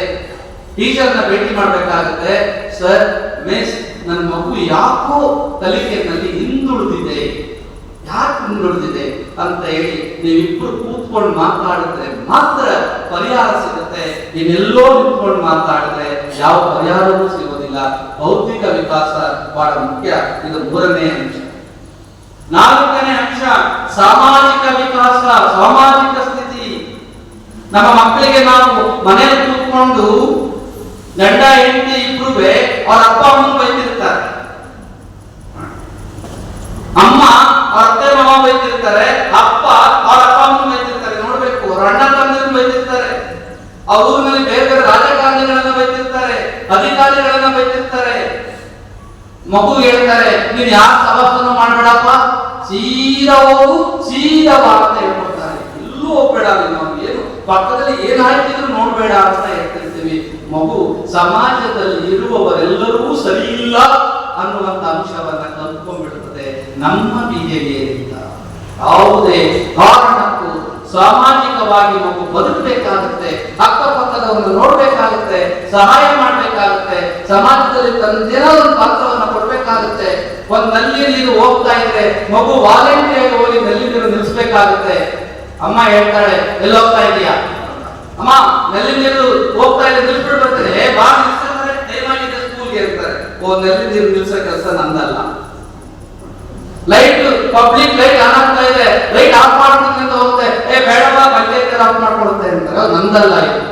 ಟೀಚರ್ನ ಭೇಟಿ ಮಾಡ್ಬೇಕಾಗುತ್ತೆ. ಸರ್, ಮಿಸ್, ನನ್ನ ಮಗು ಯಾಕೋ ಕಲಿಕೆಯಲ್ಲಿ ಹಿಂದುಳಿದಿದೆ, ಯಾಕೆ ಹಿಂದುಳಿದಿದೆ ಅಂತ ಹೇಳಿ ನೀವಿಬ್ರು ಕೂತ್ಕೊಂಡು ಮಾತಾಡಿದ್ರೆ ಮಾತ್ರ ಪರಿಹಾರ ಸಿಗುತ್ತೆ. ಇನ್ನೆಲ್ಲೋ ನಿಂತ್ಕೊಂಡು ಮಾತಾಡಿದ್ರೆ ಯಾವ ಪರಿಹಾರವೂ ಸಿಗೋದಿಲ್ಲ. ಬೌದ್ಧಿಕ ವಿಕಾಸ ಬಹಳ ಮುಖ್ಯ. ಇದು 3ನೇ ಅಂಶ. 4ನೇ ಅಂಶ ಸಾಮಾಜಿಕ ವಿಕಾಸ, ಸಾಮಾಜಿಕ ಸ್ಥಿತಿ. ನಮ್ಮ ಮಕ್ಕಳಿಗೆ ನಾವು ಮನೆಯಲ್ಲಿ ಕೂತ್ಕೊಂಡು ಗಂಡ ಹೆಂಡತಿ ಇಬ್ರು ಅವ್ರ ಅಪ್ಪ ಅಮ್ಮನ ಬೈತಿರ್ತಾರೆ, ಅಮ್ಮ ಅವ್ರ ಅತ್ತೆ ಮಾವ ಬೈತಿರ್ತಾರೆ, ಅಪ್ಪ ಅವ್ರ ಅಪ್ಪ ಅಮ್ಮನ ಬೈತಿರ್ತಾರೆ. ನೋಡ್ಬೇಕು, ಅವ್ರ ಅಣ್ಣ ತಮ್ಮನ ಬೈತಿರ್ತಾರೆ, ಆ ಊರಿನಲ್ಲಿ ಬೇರೆ ಬೇರೆ ರಾಜಕಾರಣಿಗಳನ್ನ ಬೈತಿರ್ತಾರೆ, ಅಧಿಕಾರಿಗಳನ್ನ ಬೈತಿರ್ತಾರೆ. ಮಗು ಹೇಳ್ತಾರೆ, ನೀನ್ ಯಾರ ಸವಾಸನ ಮಾಡ್ಬೇಡಪ್ಪ, ಸೀದಾ ಹೋಗು, ಸೀದಾ ಬಾ ಅಂತ ಹೇಳ್ಕೊಡ್ತಾರೆ. ಎಲ್ಲೂ ಹೋಗ್ಬೇಡ, ನಾವು ಏನು ಪಕ್ಕದಲ್ಲಿ ಏನಾಯ್ತಿದ್ರು ನೋಡ್ಬೇಡ ಅಂತ ಹೇಳ್ತಿರ್ತೀವಿ. ಮಗು ಸಮಾಜದಲ್ಲಿ ಇರುವವರೆಲ್ಲರೂ ಸರಿ ಇಲ್ಲ ಅನ್ನುವಂತ ಅಂಶವನ್ನ ಕಲ್ತ್ಕೊಂಡ್ಬಿಡುತ್ತದೆ. ನಮ್ಮ ಬಿಹೇವಿಯರಿಂದ ಯಾವುದೇ ಕಾರಣಕ್ಕೂ ಸಾಮಾಜಿಕವಾಗಿ ಮಗು ಬದುಕಬೇಕಾಗುತ್ತೆ, ಅಕ್ಕಪಕ್ಕದವನ್ನ ನೋಡ್ಬೇಕಾಗುತ್ತೆ, ಸಹಾಯ ಮಾಡ್ಬೇಕಾಗುತ್ತೆ, ಸಮಾಜದಲ್ಲಿ ತನ್ನದೇನೋ ಒಂದು ಪಾತ್ರವನ್ನ ಕೊಡ್ಬೇಕಾಗುತ್ತೆ. ಒಂದ್ ನಲ್ಲಿ ನೀರು ಹೋಗ್ತಾ ಇದ್ರೆ ಮಗು ವಾಲಂಟಿಯರ್ ಹೋಗಿ ನಲ್ಲಿ ನೀರು ನಿಲ್ಲಿಸ್ಬೇಕಾಗುತ್ತೆ. ಅಮ್ಮ ಹೇಳ್ತಾಳೆ, ಎಲ್ಲಿ ಹೋಗ್ತಾ ಇದೀಯಾ, ಅಮ್ಮ ನಲ್ಲಿ ನೀರು ಹೋಗ್ತಾ ಇದೆ, ನಿಲ್ಸ್ಬಿಟ್ಟು ಬರ್ತಾರೆ, ಬಾ ನಿಲ್ಸ್ತಾರೆ, ಟೈಮ್ ಆಗಿದೆ ಸ್ಕೂಲ್ಗೆ ಇರ್ತಾರೆ. ನಲ್ಲಿ ನೀರು ನಿಲ್ಸೋ ಕೆಲಸ ನಂದಲ್ಲ. ಲೈಟ್, ಪಬ್ಲಿಕ್ ಲೈಟ್ ಆನ್ ಆಗ್ತಾ ಇದೆ, ಲೈಟ್ ಆಫ್ ಮಾಡ್ತೀನಿ ಅಂತ ಹೋಗುತ್ತೆ, ಬೇಡವಾ ಪಂಚಾಯತ್ ಆಫ್ ಮಾಡ್ಕೊಡುತ್ತೆ ಅಂತಾರೆ, ನಂದಲ್ಲ ಇದು.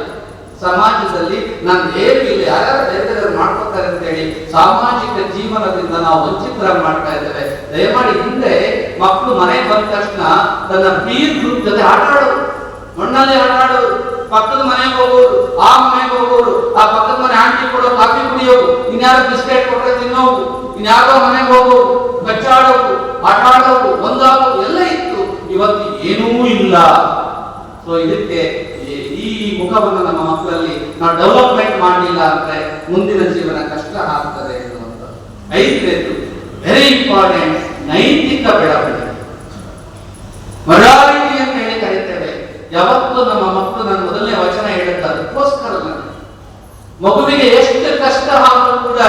ಸಮಾಜದಲ್ಲಿ ನಾನು ಏನು ಇಲ್ಲ, ಯಾರು ಬೇರೆ ಮಾಡ್ಕೊತಾರೆ ಅಂತ ಹೇಳಿ ಸಾಮಾಜಿಕ ಜೀವನದಿಂದ ನಾವು ವಂಚಿತರಾಗಿ ಮಾಡ್ತಾ ಇದ್ದೇವೆ. ದಯಮಾಡಿ ಹಿಂದೆ ಮಕ್ಕಳು ಮನೆಗೆ ಬಂದ ತಕ್ಷಣ ತನ್ನ ಪೀರ್ ಗ್ರೂಪ್ ಜೊತೆ ಆಟ ಆಡೋರು, ಮಣ್ಣಲ್ಲಿ ಆಟ ಆಡೋರು, ಪಕ್ಕದ ಮನೆಗೆ ಹೋಗೋರು, ಆ ಮನೆಗೆ ಹೋಗೋರು, ಆ ಪಕ್ಕದ ಮನೆ ಆಂಟಿ ಕೊಡೋ ಕಾಫಿ ಕುಡಿಯೋರು, ಇನ್ಯಾರು ಬಿಸ್ಕೆಟ್ ಕೊಟ್ಟರೆ ತಿನ್ನೋವು, ಇನ್ಯಾರೋ ಮನೆಗೆ ಹೋಗೋರು, ಕಚ್ಚಾಡೋರು, ಆಟ ಆಡೋರು, ಒಂದಾಗೋರು ಎಲ್ಲ ಇತ್ತು. ಇವತ್ತು ಏನೂ ಇಲ್ಲ. ಸೊ ಇದಕ್ಕೆ ಈ ಮುಖವನ್ನು ನಮ್ಮ ಮಕ್ಕಳಲ್ಲಿ ನಾವು ಡೆವಲಪ್ಮೆಂಟ್ ಮಾಡಲಿಲ್ಲ ಅಂದ್ರೆ ಮುಂದಿನ ಜೀವನ ಕಷ್ಟ ಆಗ್ತದೆ ಎನ್ನುವಂಥದ್ದು. 5ನೇದು ವೆರಿ ಇಂಪಾರ್ಟೆಂಟ್, ನೈತಿಕ ಬೆಳವಣಿಗೆ, ಮೊರಾಲಿಟಿ ಅಂತ ಹೇಳಿ ಕರೀತೇವೆ. ಯಾವತ್ತು ನಮ್ಮ ಮಕ್ಕಳು, ನಾನು ಮೊದಲನೇ ವಚನ ಹೇಳಿದ್ದ ಅದಕ್ಕೋಸ್ಕರ ಮಗುವಿಗೆ ಎಷ್ಟು ಕಷ್ಟ ಆದರೂ ಕೂಡ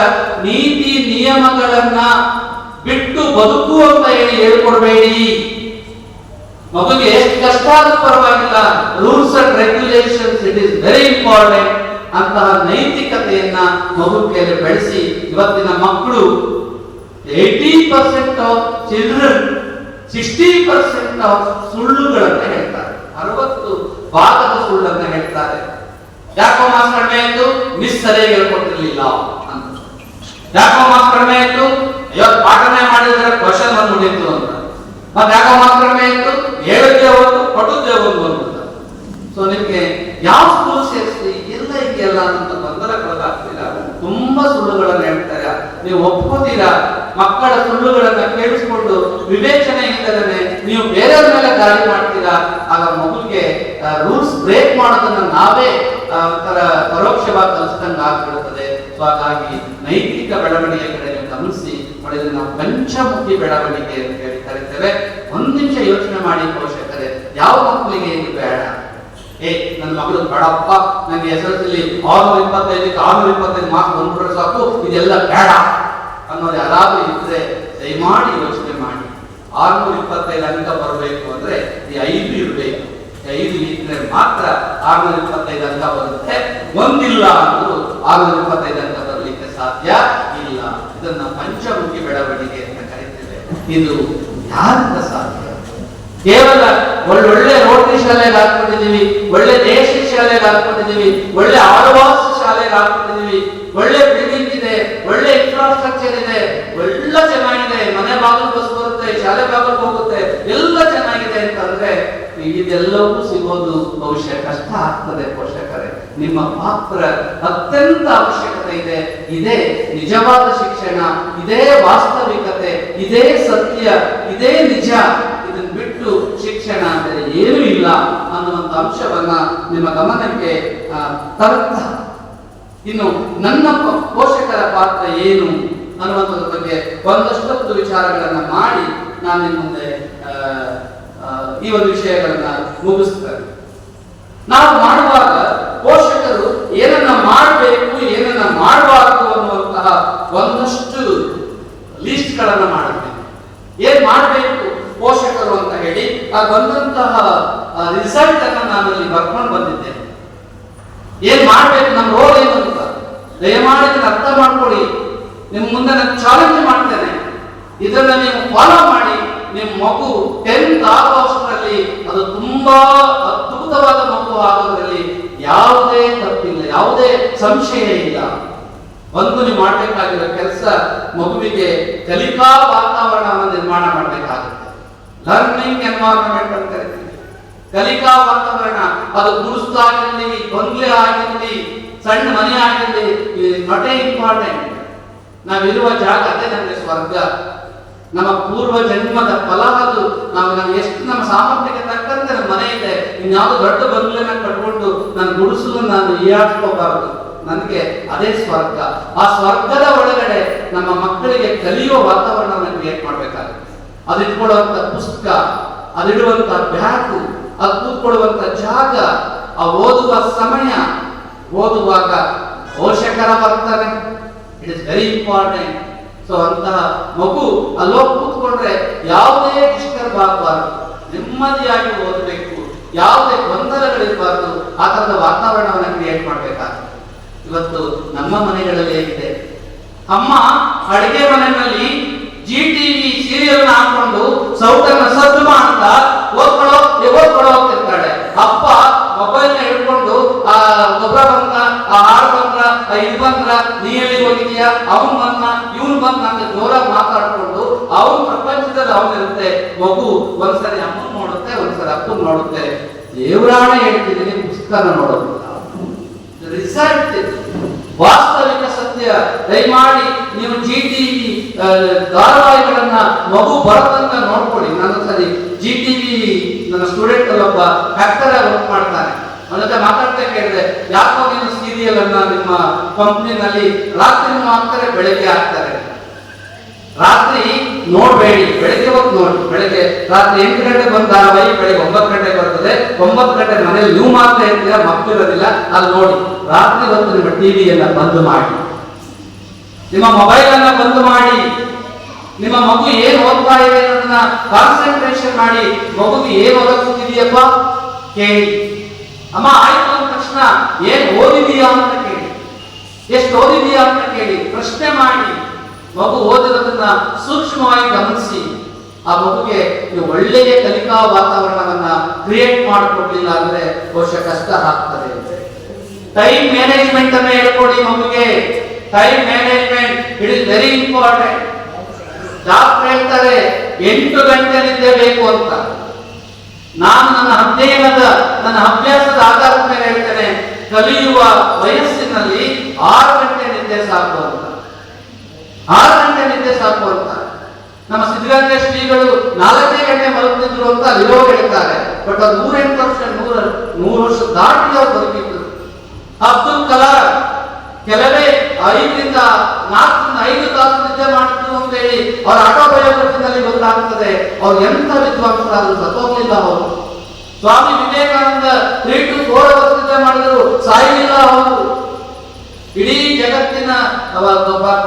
ನೀತಿ ನಿಯಮಗಳನ್ನ ಬಿಟ್ಟು ಬದುಕು ಅಂತ ಹೇಳಿ ಹೇಳ್ಕೊಡ್ಬೇಡಿ. ಮಗುಗೆ ಎಷ್ಟು ಕಷ್ಟ ಆದ್ರೂ ಪರವಾಗಿಲ್ಲ, rules and regulations, it is very important. ಅಂತಹ ನೈತಿಕತೆಯನ್ನ ಮಗು ಕೈಯಲ್ಲಿ ಬೆಳೆಸಿ ಇವತ್ತಿನ ಮಕ್ಕಳು 80% ಆಫ್ ಚಿಲ್ಡ್ರನ್ 60% ಆಫ್ ಸುಳ್ಳುಗಳನ್ನ ಹೇಳ್ತಾರೆ, 60% ಸುಳ್ಳನ್ನ ಹೇಳ್ತಾರೆ. ಯಾಕೋ ಮಾರ್ಕ್ಸ್ ಕಡಿಮೆ ಆಯ್ತು, ಮಿಸ್ ಸರಿಯಾಗಿ ಹೇಳ್ಕೊಟ್ಟಿರ್ಲಿಲ್ಲ ಅಂತ. ಯಾಕೋ ಮಾರ್ಕ್ಸ್ ಕಡಿಮೆ ಆಯ್ತು, ಇವತ್ತು ಪಾಠನೆ ಮಾಡಿದ್ರೆ ಕ್ವಶನ್ ಬಂದ್ಬಿಟ್ಟಿತ್ತು ಅಂತ. ಮತ್ತೆ ಯಾಕೋ ಮಾರ್ಕ್ಸ್ ಕಡಿಮೆ ಆಯ್ತು, ಹೇಳಿದ್ದೆ ಒಂದು ಕೊಟ್ಟದ್ದೇ ಒಂದು ಅಂತ. ಸೊ ನಿಮ್ಗೆ ಯಾವ ಸ್ಕೂಲ್ ಸೇರಿಸಿ ಎಲ್ಲ ಇದೆಯಲ್ಲ ಅಂತ ಗೊಂದಲಕ್ಕೊಳಗಾಗ್ತೀರಾ. ತುಂಬಾ ಸುಳ್ಳುಗಳನ್ನ ಹೇಳ್ತಾರೆ, ನೀವು ಒಪ್ಕೋತೀರಾ. ಮಕ್ಕಳ ಸುಳ್ಳುಗಳನ್ನ ಕೇಳಿಸ್ಕೊಂಡು ವಿವೇಚನೆ ಇಲ್ಲದೇ ನೀವು ಬೇರೆಯವ್ರ ಮೇಲೆ ದಾಳಿ ಮಾಡ್ತೀರಾ. ಆಗ ಮಗುಗೆ ರೂಲ್ಸ್ ಬ್ರೇಕ್ ಮಾಡೋದನ್ನ ನಾವೇ ಒಂಥರ ಪರೋಕ್ಷವಾಗಿ ಕಲಿಸಿದಂಗೆ ಆಗ್ಬಿಡುತ್ತದೆ. ಸೊ ಹಾಗಾಗಿ ನೈತಿಕ ಬೆಳವಣಿಗೆ ಕಡೆ ನೀವು ಗಮನಿಸಿ, ನಾವು ಪಂಚಮುಖಿ ಬೆಳವಣಿಗೆ ಅಂತ ಹೇಳಿ ಕರಿತೇವೆ. ಒಂದ್ ನಿಮಿಷ ಯೋಚನೆ ಮಾಡಿ ಪೋಷಕರೇ, ಯಾವ ಮಕ್ಕಳಿಗೆ ಇದು ಬೇಡ? ನನ್ನ ಮಗಳು ಬೇಡಪ್ಪ, ನನಗೆ SSLC 625ಕ್ಕೆ 625 ಮಾರ್ಕ್ಸ್ ಬಂದ್ಬಿಟ್ರೆ ಸಾಕು, ಇದೆಲ್ಲ ಬೇಡ ಅನ್ನೋದು ಯಾರಾದ್ರೂ ಇದ್ರೆ ದಯಮಾಡಿ ಯೋಚನೆ ಮಾಡಿ. 625 ಅಂಕ ಬರಬೇಕು ಅಂದ್ರೆ ಈ 5 ಇರಬೇಕು. 5 ಇದ್ರೆ ಮಾತ್ರ 625 ಅಂಕ ಬರುತ್ತೆ. ಒಂದಿಲ್ಲ ಅಂದ್ರೂ 625 ಅಂಕ ಬರಲಿಕ್ಕೆ ಸಾಧ್ಯ ಇಲ್ಲ. ಇದನ್ನ ಪಂಚಮುಖಿ ಬೆಳವಣಿಗೆ ಅಂತ ಕರೀತೇವೆ. ಇದು ಯಾರಿಂದ ಸಾಧ್ಯ? ಕೇವಲ ಒಳ್ಳೆ ರೋಟರಿ ಶಾಲೆಗೆ ಹಾಕೊಂಡಿದೀವಿ, ಒಳ್ಳೆ ದೇಶಿ ಶಾಲೆಗೆ ಹಾಕೊಂಡಿದೀವಿ, ಒಳ್ಳೆ ಆಳ್ವಾಸ್ ಶಾಲೆಗೆ ಹಾಕೊಂಡಿದೀವಿ, ಒಳ್ಳೆ ಬಿಲ್ಡಿಂಗ್ ಇದೆ, ಒಳ್ಳೆ ಇನ್ಫ್ರಾಸ್ಟ್ರಕ್ಚರ್ ಇದೆ, ಎಲ್ಲ ಚೆನ್ನಾಗಿದೆ, ಮನೆ ಬಾಗಿಲು ಬಸ್ ಬರುತ್ತೆ, ಶಾಲೆ ಬಾಗಿಲು ಹೋಗುತ್ತೆ, ಎಲ್ಲ ಚೆನ್ನಾಗಿದೆ ಅಂತಂದ್ರೆ ಇದೆಲ್ಲವೂ ಸಿಗೋದು ಬಹುಶಃ ಕಷ್ಟ ಆಗ್ತದೆ ಪೋಷಕರೇ. ನಿಮ್ಮ ಪಾತ್ರ ಅತ್ಯಂತ ಅವಶ್ಯಕತೆ ಇದೆ. ಇದೇ ನಿಜವಾದ ಶಿಕ್ಷಣ, ಇದೇ ವಾಸ್ತವಿಕತೆ, ಇದೇ ಸತ್ಯ, ಇದೇ ನಿಜ. ಇದನ್ನು ಬಿಟ್ಟು ಶಿಕ್ಷಣ ಅಂದರೆ ಏನೂ ಇಲ್ಲ ಅನ್ನುವಂಥ ಅಂಶವನ್ನ ನಿಮ್ಮ ಗಮನಕ್ಕೆ ತರುತ್ತಾ, ಇನ್ನು ನನ್ನ ಪೋಷಕರ ಪಾತ್ರ ಏನು ಅನ್ನುವಂಥದ್ರ ಬಗ್ಗೆ ಒಂದಷ್ಟು ವಿಚಾರಗಳನ್ನ ಮಾಡಿ ನಾನು ನಿಮ್ಮ ಮುಂದೆ ಈ ಒಂದು ವಿಷಯಗಳನ್ನ ಮುಗಿಸ್ತೇನೆ. ನಾವು ಮಾಡುವಾಗ ಪೋಷಕರು ಏನನ್ನ ಮಾಡಬೇಕು, ಏನನ್ನ ಮಾಡಬಾರದು ಅನ್ನುವಂತಹ ಒಂದಷ್ಟು ಲಿಸ್ಟ್ಗಳನ್ನ ಮಾಡಬೇಕು. ಏನ್ ಮಾಡಬೇಕು ಪೋಷಕರು ಅಂತ ಹೇಳಿ ಆ ಬಂದಂತಹ ರಿಸಲ್ಟ್ ಅನ್ನ ನಾನು ಇಲ್ಲಿ ಬರ್ಕೊಂಡು ಬಂದಿದ್ದೇನೆ. ಏನ್ ಮಾಡ್ಬೇಕು, ನಮ್ಮ ರೋಲ್ ಏನು ಅಂತ ದಯಮಾಡಿ ಅರ್ಥ ಮಾಡ್ಕೊಳ್ಳಿ. ನಿಮ್ಮ ಮುಂದೆ ನಾನು ಚಾಲೆಂಜ್ ಮಾಡ್ತೇನೆ. ಇದನ್ನ ನೀವು ಫಾಲೋ ಮಾಡಿ. ನಿಮ್ಮ ಮಗು 10th ಆಗೋಷ್ಟರಲ್ಲಿ ಅದು ತುಂಬಾ ಅದ್ಭುತವಾದ ಮಗು ಆಗೋದ್ರಲ್ಲಿ ಯಾವುದೇ ತಪ್ಪಿಲ್ಲ, ಯಾವುದೇ ಸಂಶಯ ಇಲ್ಲ. ಒಂದು ನೀವು ಮಾಡಬೇಕಾಗಿರೋ ಕೆಲಸ, ಮಗುವಿಗೆ ಕಲಿಕಾ ವಾತಾವರಣವನ್ನು ನಿರ್ಮಾಣ ಮಾಡಬೇಕಾಗುತ್ತೆ. ಲರ್ನಿಂಗ್ ಎನ್ವೈರನ್ಮೆಂಟ್ ಅಂತ ಕರಿತೀವಿ. ಕಲಿಕಾ ವಾತಾವರಣ ಅದು ಗುಡಿಸ್ಲಾಗಿರಲಿ, ಬಂಗ್ಲೆ ಆಗಿರಲಿ, ಸಣ್ಣ ಮನೆ ಆಗಿರಲಿ, ನಾಟ್ ಇಂಪಾರ್ಟೆಂಟ್. ನಾವಿರುವ ಜಾಗ ಅದೇ ನಮಗೆ ಸ್ವರ್ಗ. ನಮ್ಮ ಪೂರ್ವ ಜನ್ಮದ ಫಲ ಅದು. ನಾವು ಎಷ್ಟು ನಮ್ಮ ಸಾಮರ್ಥ್ಯಕ್ಕೆ ತಕ್ಕಂತೆ ನಮ್ಮ ಮನೆ ಇದೆ. ಇನ್ಯಾವುದೋ ದೊಡ್ಡ ಬಂಗ್ಲೆನ ಕಟ್ಕೊಂಡು ನಾನು ಗುಡಿಸಲು ನಾನು ಈಯಾಡ್ಕೋಬಾರದು. ನನಗೆ ಅದೇ ಸ್ವರ್ಗ. ಆ ಸ್ವರ್ಗದ ಒಳಗಡೆ ನಮ್ಮ ಮಕ್ಕಳಿಗೆ ಕಲಿಯುವ ವಾತಾವರಣವನ್ನು ಕ್ರಿಯೇಟ್ ಮಾಡಬೇಕಾಗುತ್ತೆ. ಅದು ಇಟ್ಕೊಳ್ಳುವಂತ ಪುಸ್ತಕ, ಅದಿಡುವಂತ ಬ್ಯಾಗು, ಅದು ಕೂತ್ಕೊಳ್ಳುವಂತ ಜಾಗ, ಆ ಓದುವ ಸಮಯ, ಓದುವಾಗ ಪೋಷಕರ ಬರ್ತದೆ. It is very important. So ಅಂತಹ ಮಗು ಅಲ್ಲೋಗಿ ಕೂತ್ಕೊಂಡ್ರೆ ಯಾವುದೇ ಡಿಸ್ಟರ್ಬ್ ಆಗಬಾರ್ದು, ನೆಮ್ಮದಿಯಾಗಿ ಓದಬೇಕು, ಯಾವುದೇ ಗೊಂದಲಗಳಿರಬಾರ್ದು. ಆ ತರದ ವಾತಾವರಣವನ್ನು ಕ್ರಿಯೇಟ್ ಮಾಡಬೇಕಾಗುತ್ತೆ. ಇವತ್ತು ನಮ್ಮ ಮನೆಗಳಲ್ಲಿ ಹೇಗಿದೆ, ಅಮ್ಮ ಅಡಿಗೆ ಮನೆಯಲ್ಲಿ GTV ಸೀರಿಯಲ್ ಹಾಕೊಂಡು ಸೌಟನ್ನ ಸದ್ದು ಮಾಡ್ತಾ ಓದ್ಕೊಳೋ ಹೋಗ್ತಿರ್ತಾಳೆ. ಅಪ್ಪ ಮೊಬೈಲ್ ನ ಹಿಡ್ಕೊಂಡು ಆ ಗೊಬ್ಬರ ಬಂದ, ಆ ಹಾಡು ಬಂದ್ರ, ಇದು ಬಂದ್ರ, ನೀ ಎಲ್ಲಿ ಹೋಗಿದ್ಯಾ, ಅವನ್ ಬಂದ, ಇವನ್ ಬಂದ ಅಂತ ಜೋರಾಗಿ ಮಾತಾಡ್ಕೊಂಡು ಅವನ್ ಪ್ರಪಂಚದಲ್ಲಿ ಅವನಿರುತ್ತೆ. ಮಗು ಒಂದ್ಸರಿ ಅಮ್ಮನ್ ನೋಡುತ್ತೆ, ಒಂದ್ಸರಿ ಅಪ್ಪನ್ ನೋಡುತ್ತೆ. ದೇವರಾಣ ಹೇಳ್ತಿದ್ದೀನಿ, ಪುಸ್ತಕನ ನೋಡೋದು. ರಿಸಲ್ಟ್ ವಾಸ್ತವಿಕ ಸತ್ಯ. ದಯಮಾಡಿ ನೀವು GTV ಧಾರಾವಾಹಿಗಳನ್ನ ಮಗು ಬರತಂತ ನೋಡ್ಕೊಳ್ಳಿ. ನಾನು ಸರಿ GTV ನನ್ನ ಸ್ಟೂಡೆಂಟ್ ಒಬ್ಬ ಫ್ಯಾಕ್ಟರ್ ಆಗಿ ವರ್ಕ್ ಮಾಡ್ತಾನೆ. ಅವನ ಜೊತೆ ಮಾತಾಡ್ತಾ ಕೇಳಿದೆ, ಯಾಕೋ ನೀನು ಸೀರಿಯಲ್ ಅನ್ನ ನಿಮ್ಮ ಕಂಪ್ನಿನಲ್ಲಿ ರಾತ್ರಿ ಹಾಕ್ತಾರೆ, ಬೆಳಗ್ಗೆ ಹಾಕ್ತಾರೆ. ರಾತ್ರಿ ನೋಡ್ಬೇಡಿ, ಬೆಳಗ್ಗೆ ಹೊತ್ತು ನೋಡಿ. ಬೆಳಗ್ಗೆ ರಾತ್ರಿ 8 ಗಂಟೆ ಬಂದ ಧಾರಾವಾಹಿ ಬೆಳಗ್ಗೆ 9 ಗಂಟೆಗೆ ಬರ್ತದೆ. 9 ಗಂಟೆ ಮನೇಲಿ ನೀವು ಮಾತ್ರ ಇರ್ತೀರಾ, ಮಕ್ಕಳಿರೋದಿಲ್ಲ. ಅಲ್ಲಿ ನೋಡಿ. ರಾತ್ರಿ ಹೊತ್ತು ನಿಮ್ಮ ಟಿವಿಯನ್ನ ಬಂದ್ ಮಾಡಿ, ನಿಮ್ಮ ಮೊಬೈಲ್ ಅನ್ನ ಬಂದ್ ಮಾಡಿ. ನಿಮ್ಮ ಮಗು ಏನ್ ಓದ್ತಾ ಇದೆ ಅನ್ನೋದನ್ನ ಕಾನ್ಸಂಟ್ರೇಷನ್ ಮಾಡಿ. ಮಗುಗೆ ಏನ್ ಓದಕ್ಕಿದೆಯಪ್ಪ ಕೇಳಿ. ಅಮ್ಮ ಆಯ್ತು ಅಂದ ತಕ್ಷಣ ಏನ್ ಓದಿದೀಯಾ ಅಂತ ಕೇಳಿ, ಎಷ್ಟು ಓದಿದೀಯಾ ಅಂತ ಕೇಳಿ, ಪ್ರಶ್ನೆ ಮಾಡಿ. ಮಗು ಓದಿರೋದನ್ನ ಸೂಕ್ಷ್ಮವಾಗಿ ಗಮನಿಸಿ. ಆ ಮಗುಗೆ ನೀವು ಒಳ್ಳೆಯ ಕಲಿಕಾ ವಾತಾವರಣವನ್ನ ಕ್ರಿಯೇಟ್ ಮಾಡಿಕೊಡ್ಲಿಲ್ಲ ಅಂದ್ರೆ ಬಹುಶಃ ಕಷ್ಟ ಆಗ್ತದೆ. ಟೈಮ್ ಮ್ಯಾನೇಜ್ಮೆಂಟ್ ಅನ್ನ ಹೇಳ್ಕೊಡಿ ಮಗುಗೆ. Time management it is very important. Doctor ಹೇಳ್ತಾರೆ 8 ಗಂಟೆ ನಿದ್ದೆ ಬೇಕು ಅಂತ. ನಾನು ನನ್ನ ಅಭ್ಯಾಸದ ಆಧಾರದ ಮೇಲೆ ಹೇಳ್ತೇನೆ, ಕಲಿಯುವ ವಯಸ್ಸಿನಲ್ಲಿ 6 ಗಂಟೆ ನಿದ್ದೆ ಸಾಕು ಅಂತ. 6 ಗಂಟೆ ನಿದ್ದೆ ಸಾಕು ಅಂತ. ನಮ್ಮ ಸಿದ್ಧಗಂಗಾ ಶ್ರೀಗಳು 4 ಗಂಟೆ ಮಲಗ್ತಿದ್ರು ಅಂತ ಅಲ್ಲಿರೋ ಹೇಳ್ತಾರೆ. ಬಟ್ ಅದು 108 ವರ್ಷ 100 ವರ್ಷ ದಾಟಿ ಅವ್ರು ಬದುಕಿದ್ರು. ಅಬ್ದುಲ್ ಕಲಾಂ ಕೆಲವೇ 5ರಿಂದ 5 ತಾಸು ನಿದ್ದೆ ಮಾಡಿದ್ರು ಅಂತ ಹೇಳಿ ಅವ್ರ ಆಟೋಬಯೋಗ್ರಫಿನಲ್ಲಿ ಗೊತ್ತಾಗ್ತದೆ ಅವ್ರು ಎಂತ ವಿದ್ವಾಂಸರಾದ್ರು, ಸತ್ತೋಗ್ಲಿಲ್ಲ ಅವರು. ಸ್ವಾಮಿ ವಿವೇಕಾನಂದ 3 to 4 ಅವರ್ಸ್ ನಿದ್ದೆ ಮಾಡಿದ್ರು, ಸಾಯಲಿಲ್ಲ ಅವರು. ಇಡೀ ಜಗತ್ತಿನ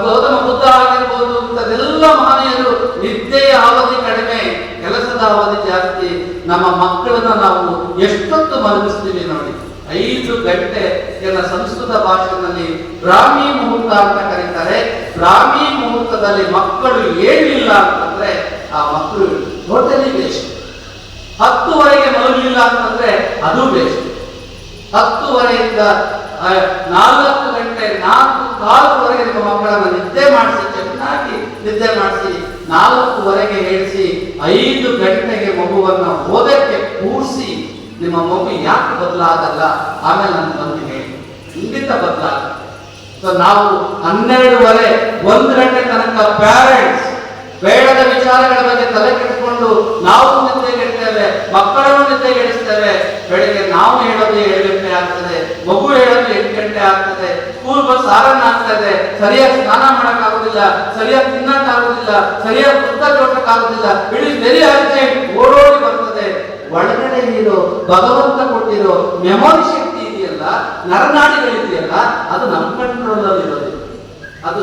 ಗೌತಮ ಬುದ್ಧ ಆಗಿರ್ಬೋದು, ಇಂಥದೆಲ್ಲ ಮಹನೀಯರು ನಿದ್ದೆಯ ಅವಧಿ ಕಡಿಮೆ, ಕೆಲಸದ ಅವಧಿ ಜಾಸ್ತಿ. ನಮ್ಮ ಮಕ್ಕಳನ್ನ ನಾವು ಎಷ್ಟೊತ್ತು ಮಲಗಿಸ್ತೀವಿ ನೋಡಿ. 5 ಗಂಟೆ. ಸಂಸ್ಕೃತ ಭಾಷೆಯಲ್ಲಿ ಬ್ರಾಹ್ಮಿ ಮುಹೂರ್ತ ಅಂತ ಕರೀತಾರೆ. ಬ್ರಾಹ್ಮಿ ಮುಹೂರ್ತದಲ್ಲಿ ಮಕ್ಕಳು ಏಳಲಿಲ್ಲ ಅಂತಂದ್ರೆ ಆ ಮಕ್ಕಳು ಟೋಟಲಿ ವೇಸ್ಟ್. 10ವರೆಗೆ ಮಲಗಲಿಲ್ಲ ಅಂತಂದ್ರೆ ಅದು ವೇಸ್ಟ್. 10ವರೆಯಿಂದ 4 ಗಂಟೆ 4:15ವರೆಗೆ ನಿಮ್ಮ ಮಕ್ಕಳನ್ನ ನಿದ್ದೆ ಮಾಡಿಸಿ, ಚೆನ್ನಾಗಿ ನಿದ್ದೆ ಮಾಡಿಸಿ, 4ವರೆಗೆ ಹೇಳಿಸಿ, 5 ಗಂಟೆಗೆ ಮಗುವನ್ನ ಓದಕ್ಕೆ ಕೂರಿಸಿ. ನಿಮ್ಮ ಮಗು ಯಾಕೆ ಬದಲಾಗಲ್ಲ ಆಮೇಲೆ ನಾನು ಬಂದು ಹೇಳಿ. ಖಂಡಿತ ಬದಲಾಗುತ್ತೆ. ಸೊ ನಾವು 12:30 1 ಗಂಟೆ ತನಕ ಪ್ಯಾರೆಂಟ್ಸ್ ಬೇಡದ ವಿಚಾರಗಳ ಬಗ್ಗೆ ತಲೆ ಕೆಡಿಸಿಕೊಂಡು ನಾವು ನಿದ್ದೆಗೆಡ್ತೇವೆ, ಮಕ್ಕಳನ್ನು ನಿದ್ದೆಗೆಡಿಸ್ತೇವೆ. ಬೆಳಿಗ್ಗೆ ನಾವು ಹೇಳೋದು 7 ಗಂಟೆ ಆಗ್ತದೆ, ಮಗು ಹೇಳೋದು 8 ಗಂಟೆ ಆಗ್ತದೆ, ಸ್ಕೂಲ್ ಬಸ್ ಆರನ್ನ ಆಗ್ತದೆ, ಸರಿಯಾಗಿ ಸ್ನಾನ ಮಾಡಕ್ಕಾಗುದಿಲ್ಲ, ಸರಿಯಾಗಿ ತಿನ್ನಕ್ಕಾಗುದಿಲ್ಲ, ಸರಿಯಾಗಿ ಪುಸ್ತಕ ಓದಕ್ಕಾಗುದಿಲ್ಲ, ಇಡೀ ವೆರಿ ಅರ್ಜೆಂಟ್ ಓಡೋಡಿ ಬರ್ತದೆ. ಒಳಗಡೆ ಇರೋ ಭಗವಂತ ಕೊಟ್ಟಿರೋ ಮೆಮೊರಿ ಶಕ್ತಿ ಇದೆಯಲ್ಲ, ನರನಾಡಿಗಳಿದೆಯಲ್ಲ, ಅದು ನಮ್ಮ ಕಂಟ್ರೋಲ್ ಅಲ್ಲಿ ಇರೋದಿಲ್ಲ. ಅದು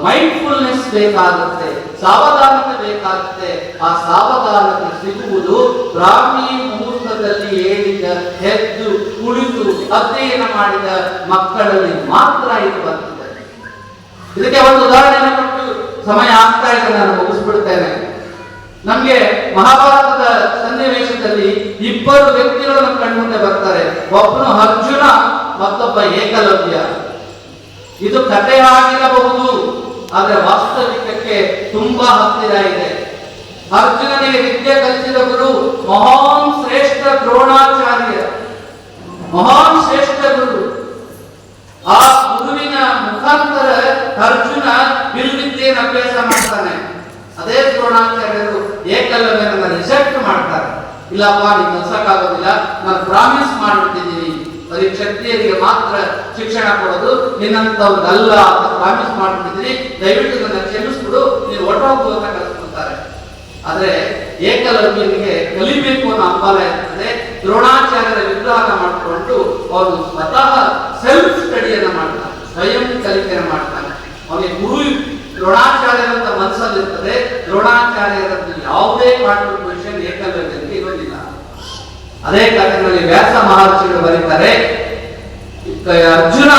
ಮೈಂಡ್ಫುಲ್ನೆಸ್ ಬೇಕಾಗುತ್ತೆ, ಸಾವಧಾನತೆ ಬೇಕಾಗುತ್ತೆ. ಆ ಸಾವಧಾನತೆ ಸಿಗುವುದು ಬ್ರಾಹ್ಮಿ ಮುಹೂರ್ತದಲ್ಲಿ ಹೇಳಿದ ಎದ್ದು ಕುಳಿತು ಅಧ್ಯಯನ ಮಾಡಿದ ಮಕ್ಕಳಲ್ಲಿ ಮಾತ್ರ ಇದು ಬರ್ತದೆ. ಇದಕ್ಕೆ ಒಂದು ಉದಾಹರಣೆ ಕೊಟ್ಟು ಸಮಯ ಆಗ್ತಾ ಇದೆ, ನಾನು ಮುಗಿಸ್ಬಿಡ್ತೇನೆ. ನಮ್ಗೆ ಮಹಾಭಾರತದ ಸನ್ನಿವೇಶದಲ್ಲಿ 2 ವ್ಯಕ್ತಿಗಳು ನಮ್ಮ ಕಣ್ಮುಂದೆ ಬರ್ತಾರೆ. ಒಬ್ಬನು ಅರ್ಜುನ, ಮತ್ತೊಬ್ಬ ಏಕಲವ್ಯ. ಇದು ಕಥೆ ಆಗಿರಬಹುದು, ಆದರೆ ವಾಸ್ತವಿಕಕ್ಕೆ ತುಂಬಾ ಹತ್ತಿರ ಇದೆ. ಅರ್ಜುನನಿಗೆ ವಿದ್ಯೆ ಕಲಿಸಿದ ಗುರು ಮಹಾನ್ ಶ್ರೇಷ್ಠ ದ್ರೋಣಾಚಾರ್ಯ, ಮಹಾನ್ ಶ್ರೇಷ್ಠ ಗುರು. ಆ ಗುರುವಿನ ಮುಖಾಂತರ ಅರ್ಜುನ ಬಿಲ್ವಿದ್ಯೆಯನ್ನು ಅಭ್ಯಾಸ ಮಾಡ್ತಾನೆ. ಅದೇ ದ್ರೋಣಾಚಾರ್ಯರು ಏಕಲವ್ಯನನ್ನ ರಿಜೆಕ್ಟ್ ಮಾಡ್ತಾರೆ. ಇಲ್ಲಪ್ಪ, ನೀನು ಕಲ್ಸಕ್ಕಾಗೋದಿಲ್ಲ, ನಾನು ಪ್ರಾಮಿಸ್ ಮಾಡಿಬಿಟ್ಟಿದ್ದೀನಿ, ಬರೀ ಕ್ಷತ್ರಿಯರಿಗೆ ಮಾತ್ರ ಶಿಕ್ಷಣ ಕೊಡೋದು, ನಿನ್ನಂತವ್ರಿಗಲ್ಲ ಅಂತ ಪ್ರಾಮಿಸ್ ಮಾಡ್ಬಿಟ್ಟಿದ್ದೀನಿ, ದಯವಿಟ್ಟು ನನ್ನ ಕ್ಷಮಿಸ್ಬಿಡು, ನೀನು ಹೊರಟೋಗು ಅಂತ ಕಳಿಸ್ಕೊಳ್ತಾರೆ. ಆದ್ರೆ ಏಕಲವ್ಯನಿಗೆ ಕಲಿಬೇಕು ಅನ್ನೋ ಹಂಬಲ ಇರ್ತದೆ. ದ್ರೋಣಾಚಾರ್ಯರ ವಿಗ್ರಹ ಮಾಡಿಕೊಂಡು ಅವನು ಸ್ವತಃ ಸೆಲ್ಫ್ ಸ್ಟಡಿಯನ್ನ ಮಾಡ್ತಾನೆ, ಸ್ವಯಂ ಕಲಿಕೆಯನ್ನು ಮಾಡ್ತಾನೆ. ಅವನಿಗೆ ಗುರು ದ್ರೋಣಾಚಾರ್ಯರಂತ ಮನಸ್ಸಲ್ಲಿರ್ತದೆ. ದ್ರೋಣಾಚಾರ್ಯರಂತ ಯಾವುದೇ ಕಾಂಟ್ರಿಬ್ಯೂಷನ್ ಏಕಲವ್ಯನಿಗೆ ಇರೋದಿಲ್ಲ. ಅದೇ ಕಥೆಗಳಲ್ಲಿ ವ್ಯಾಸ ಮಹರ್ಷಿಗಳು ಬರೀತಾರೆ, ಅರ್ಜುನ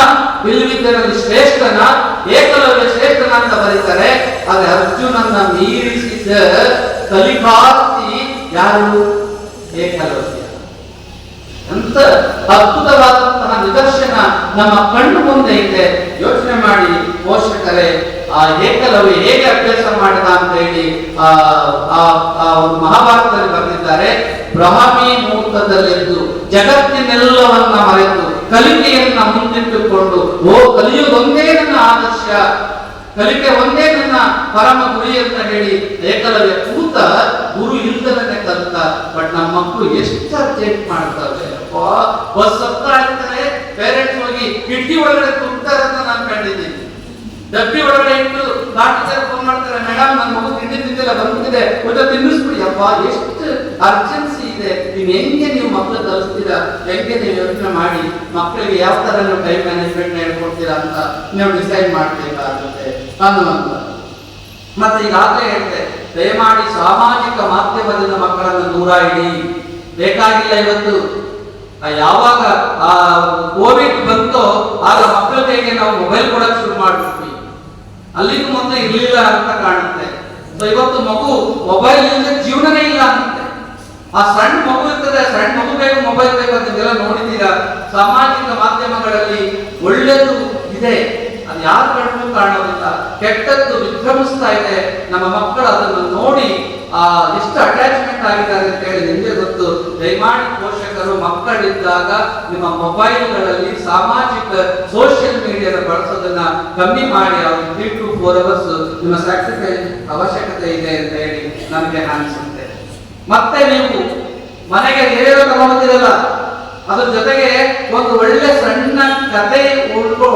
ಬಿಲ್ವಿದ್ಯೆಯಲ್ಲಿ ಶ್ರೇಷ್ಠನ, ಏಕಲವ್ಯ ಶ್ರೇಷ್ಠನ ಅಂತ ಬರೀತಾರೆ. ಆದ್ರೆ ಅರ್ಜುನನ್ನ ಮೀರಿಸಿದ ಕಲಿಕಾರ್ತಿ ಯಾರು? ಏಕಲವ್ಯ. ಅಂತ ಅದ್ಭುತವಾದಂತಹ ನಿದರ್ಶನ ನಮ್ಮ ಕಣ್ಣು ಮುಂದೆ ಇದೆ. ಯೋಚನೆ ಮಾಡಿ ಪೋಷಕರೇ, ಆ ಏಕಲವ್ಯ ಹೇಗೆ ಅಭ್ಯಾಸ ಮಾಡಿದ ಅಂತ ಹೇಳಿ ಮಹಾಭಾರತದಲ್ಲಿ ಬರೆದಿದ್ದಾರೆ. ಬ್ರಾಹ್ಮಿ ಮುಹೂರ್ತದಲ್ಲಿದ್ದು ಜಗತ್ತಿನೆಲ್ಲವನ್ನ ಮರೆತು ಕಲಿಕೆಯನ್ನ ಮುಂದಿಟ್ಟುಕೊಂಡು, ಕಲಿಯುವುದೊಂದೇ ನನ್ನ ಆದರ್ಶ, ಕಲಿಕೆ ಒಂದೇ ನನ್ನ ಪರಮ ಗುರಿ ಅಂತ ಹೇಳಿ ಏಕಲವ್ಯ ಕೂತ, ಗುರು ಇಲ್ದಲೇ ಕಲಿತ. ಬಟ್ ನಮ್ಮ ಮಕ್ಕಳು ಎಷ್ಟು ಅರ್ಜೆಂಟ್ ಮಾಡ್ತಾರೆ. ಬಸ್ ಹತ್ರ ಇರ್ತಾರೆ, ಪೇರೆಂಟ್ಸ್ ಹೋಗಿ ಕಿಟಕಿ ಒಳಗಡೆ ತುಂಬ್ತಾರೆ ಅಂತ ನಾನು ಕಂಡಿದ್ದೀನಿ. ಡಬ್ಬಿ ಒಳಗಡೆ ಇಟ್ಟು ಡಾಕ್ಟರ್ ಫೋನ್ ಮಾಡ್ತಾರೆ, ಮೇಡಮ್ ನನ್ನ ಮಗು ತಿಂಡಿ ತಿಂದಿಲ್ಲ, ಬಂದ್ಬಿಟ್ಟಿದೆ, ಊಟ ತಿನ್ನಿಸ್ಬಿಡಿ. ಅಪ್ಪ, ಎಷ್ಟು ಅರ್ಜೆನ್ಸಿ ಇದೆ. ನೀವು ಹೆಂಗೆ ನೀವು ಮಕ್ಕಳು ಕಲಿಸ್ತೀರಾ, ಹೆಂಗೆ ನೀವು ಯೋಚನೆ ಮಾಡಿ ಮಕ್ಕಳಿಗೆ ಯಾವ ತರ ನೀವು ಟೈಮ್ ಮ್ಯಾನೇಜ್ಮೆಂಟ್ ಹೇಳ್ಕೊಡ್ತೀರಾ ಅಂತ ನೀವು ಡಿಸೈಡ್ ಮಾಡ್ಬೇಕಾಗುತ್ತೆ ಅನ್ನುವಂತ. ಮತ್ತೆ ಈಗಾಗಲೇ ಹೇಳಿದೆ, ದಯಮಾಡಿ ಸಾಮಾಜಿಕ ಮಾಧ್ಯಮದಿಂದ ಮಕ್ಕಳನ್ನು ದೂರ ಇಡಿ. ಬೇಕಾಗಿಲ್ಲ. ಇವತ್ತು ಯಾವಾಗ ಆ ಕೋವಿಡ್ ಬಂತೋ ಆಗ ಮಕ್ಕಳ ಕೈಗೆ ನಾವು ಮೊಬೈಲ್ ಕೊಡಕ್ಕೆ ಶುರು ಮಾಡ್ಬಿಟ್ವಿ. ಅಲ್ಲಿಗೂ ಮೊದಲು ಇರ್ಲಿಲ್ಲ ಅಂತ ಕಾಣುತ್ತೆ. ಸೊ ಇವತ್ತು ಮಗು ಮೊಬೈಲ್ ಇಲ್ಲದೆ ಜೀವನನೇ ಇಲ್ಲ ಅಂತೆ. ಆ ಸಣ್ಣ ಮಗು ಇರ್ತದೆ, ಸಣ್ಣ ಮಗು ಬೇಕು ಮೊಬೈಲ್ ಬೇಕಂತ ಇದೆಲ್ಲ ನೋಡಿದ್ದೀರಾ? ಸಾಮಾಜಿಕ ಮಾಧ್ಯಮಗಳಲ್ಲಿ ಒಳ್ಳೆದು ಇದೆ, ಅದು ಯಾರ ಕಣ್ಣು ಕಾಣೋದಿಲ್ಲ. ಕೆಟ್ಟದ್ದು ವಿಭ್ರಮಿಸ್ತಾ ಇದೆ. ನಮ್ಮ ಮಕ್ಕಳು ಅದನ್ನು ನೋಡಿ ಎಷ್ಟು ಅಟ್ಯಾಚ್ಮೆಂಟ್ ಆಗಿದ್ದಾರೆ ಅಂತ ಹೇಳಿ ನಿಮಗೆ ಗೊತ್ತು. ದಯಮಾಡಿ ಪೋಷಕರು ಮಕ್ಕಳಿದ್ದಾಗ ನಿಮ್ಮ ಮೊಬೈಲ್ಗಳಲ್ಲಿ ಸಾಮಾಜಿಕ ಸೋಷಿಯಲ್ ಮೀಡಿಯಾದ ಬಳಸೋದನ್ನ ಕಮ್ಮಿ ಮಾಡಿ. ಅವ್ರು 3 to 4 hours ನಿಮ್ಮ ಸ್ಯಾಕ್ರಿಫೈಸ್ ಅವಶ್ಯಕತೆ ಇದೆ ಅಂತ ಹೇಳಿ ನನಗೆ ಅನಿಸುತ್ತೆ. ಮತ್ತೆ ನೀವು ಮನೆಗೆ ಏನೇನೋ ತಗೊಂಡಿರಲ್ಲ, ಅದ್ರ ಜೊತೆಗೆ ಒಂದು ಒಳ್ಳೆ ಸಣ್ಣ ಕತೆ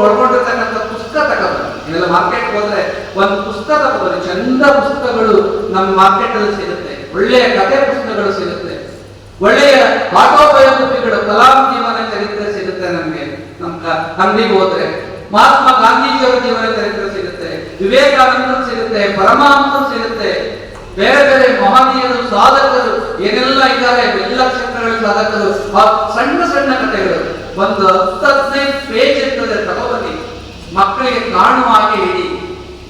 ಒಳಗೊಂಡಿರ್ತಕ್ಕಂಥ ಪುಸ್ತಕ ತಗೊಂಡು, ಇದೆಲ್ಲ ಮಾರ್ಕೆಟ್ ಹೋದ್ರೆ ಒಂದು ಪುಸ್ತಕ ತಗೊಂಡ್ರೆ ಚಂದ ಪುಸ್ತಕಗಳು ನಮ್ಮ ಮಾರ್ಕೆಟ್ ಅಲ್ಲಿ ಸಿಗುತ್ತೆ. ಒಳ್ಳೆಯ ಕತೆ ಪುಸ್ತಕಗಳು ಸಿಗುತ್ತೆ, ಒಳ್ಳೆಯ ಆಟೋಬಯೋಗ್ರಫಿಗಳು, ಕಲಾಂ ಜೀವನ ಚರಿತ್ರೆ ಸಿಗುತ್ತೆ. ನಮ್ಗೆ ನಮ್ಮ ಅಂಗಡಿಗೆ ಹೋದ್ರೆ ಮಹಾತ್ಮ ಗಾಂಧೀಜಿಯವರ ಜೀವನ ಚರಿತ್ರೆ ಸಿಗುತ್ತೆ, ವಿವೇಕಾನಂದರು ಸಿಗುತ್ತೆ, ಪರಮಹಂಸರು ಸಿಗುತ್ತೆ, ಬೇರೆ ಬೇರೆ ಮಹನೀಯರು, ಸಾಧಕರು ಏನೆಲ್ಲ ಇದ್ದಾರೆ, ಎಲ್ಲ ಕ್ಷೇತ್ರಗಳ ಸಾಧಕರು. ಸಣ್ಣ ಸಣ್ಣ ಕಥೆಗಳು ಒಂದು 10-15 ಪೇಜ್ ಇರ್ತದೆ, ತಗೋಬನ್ನಿ. ಮಕ್ಕಳಿಗೆ ಕಾಣುವ ಹಾಗೆ ಇಡಿ,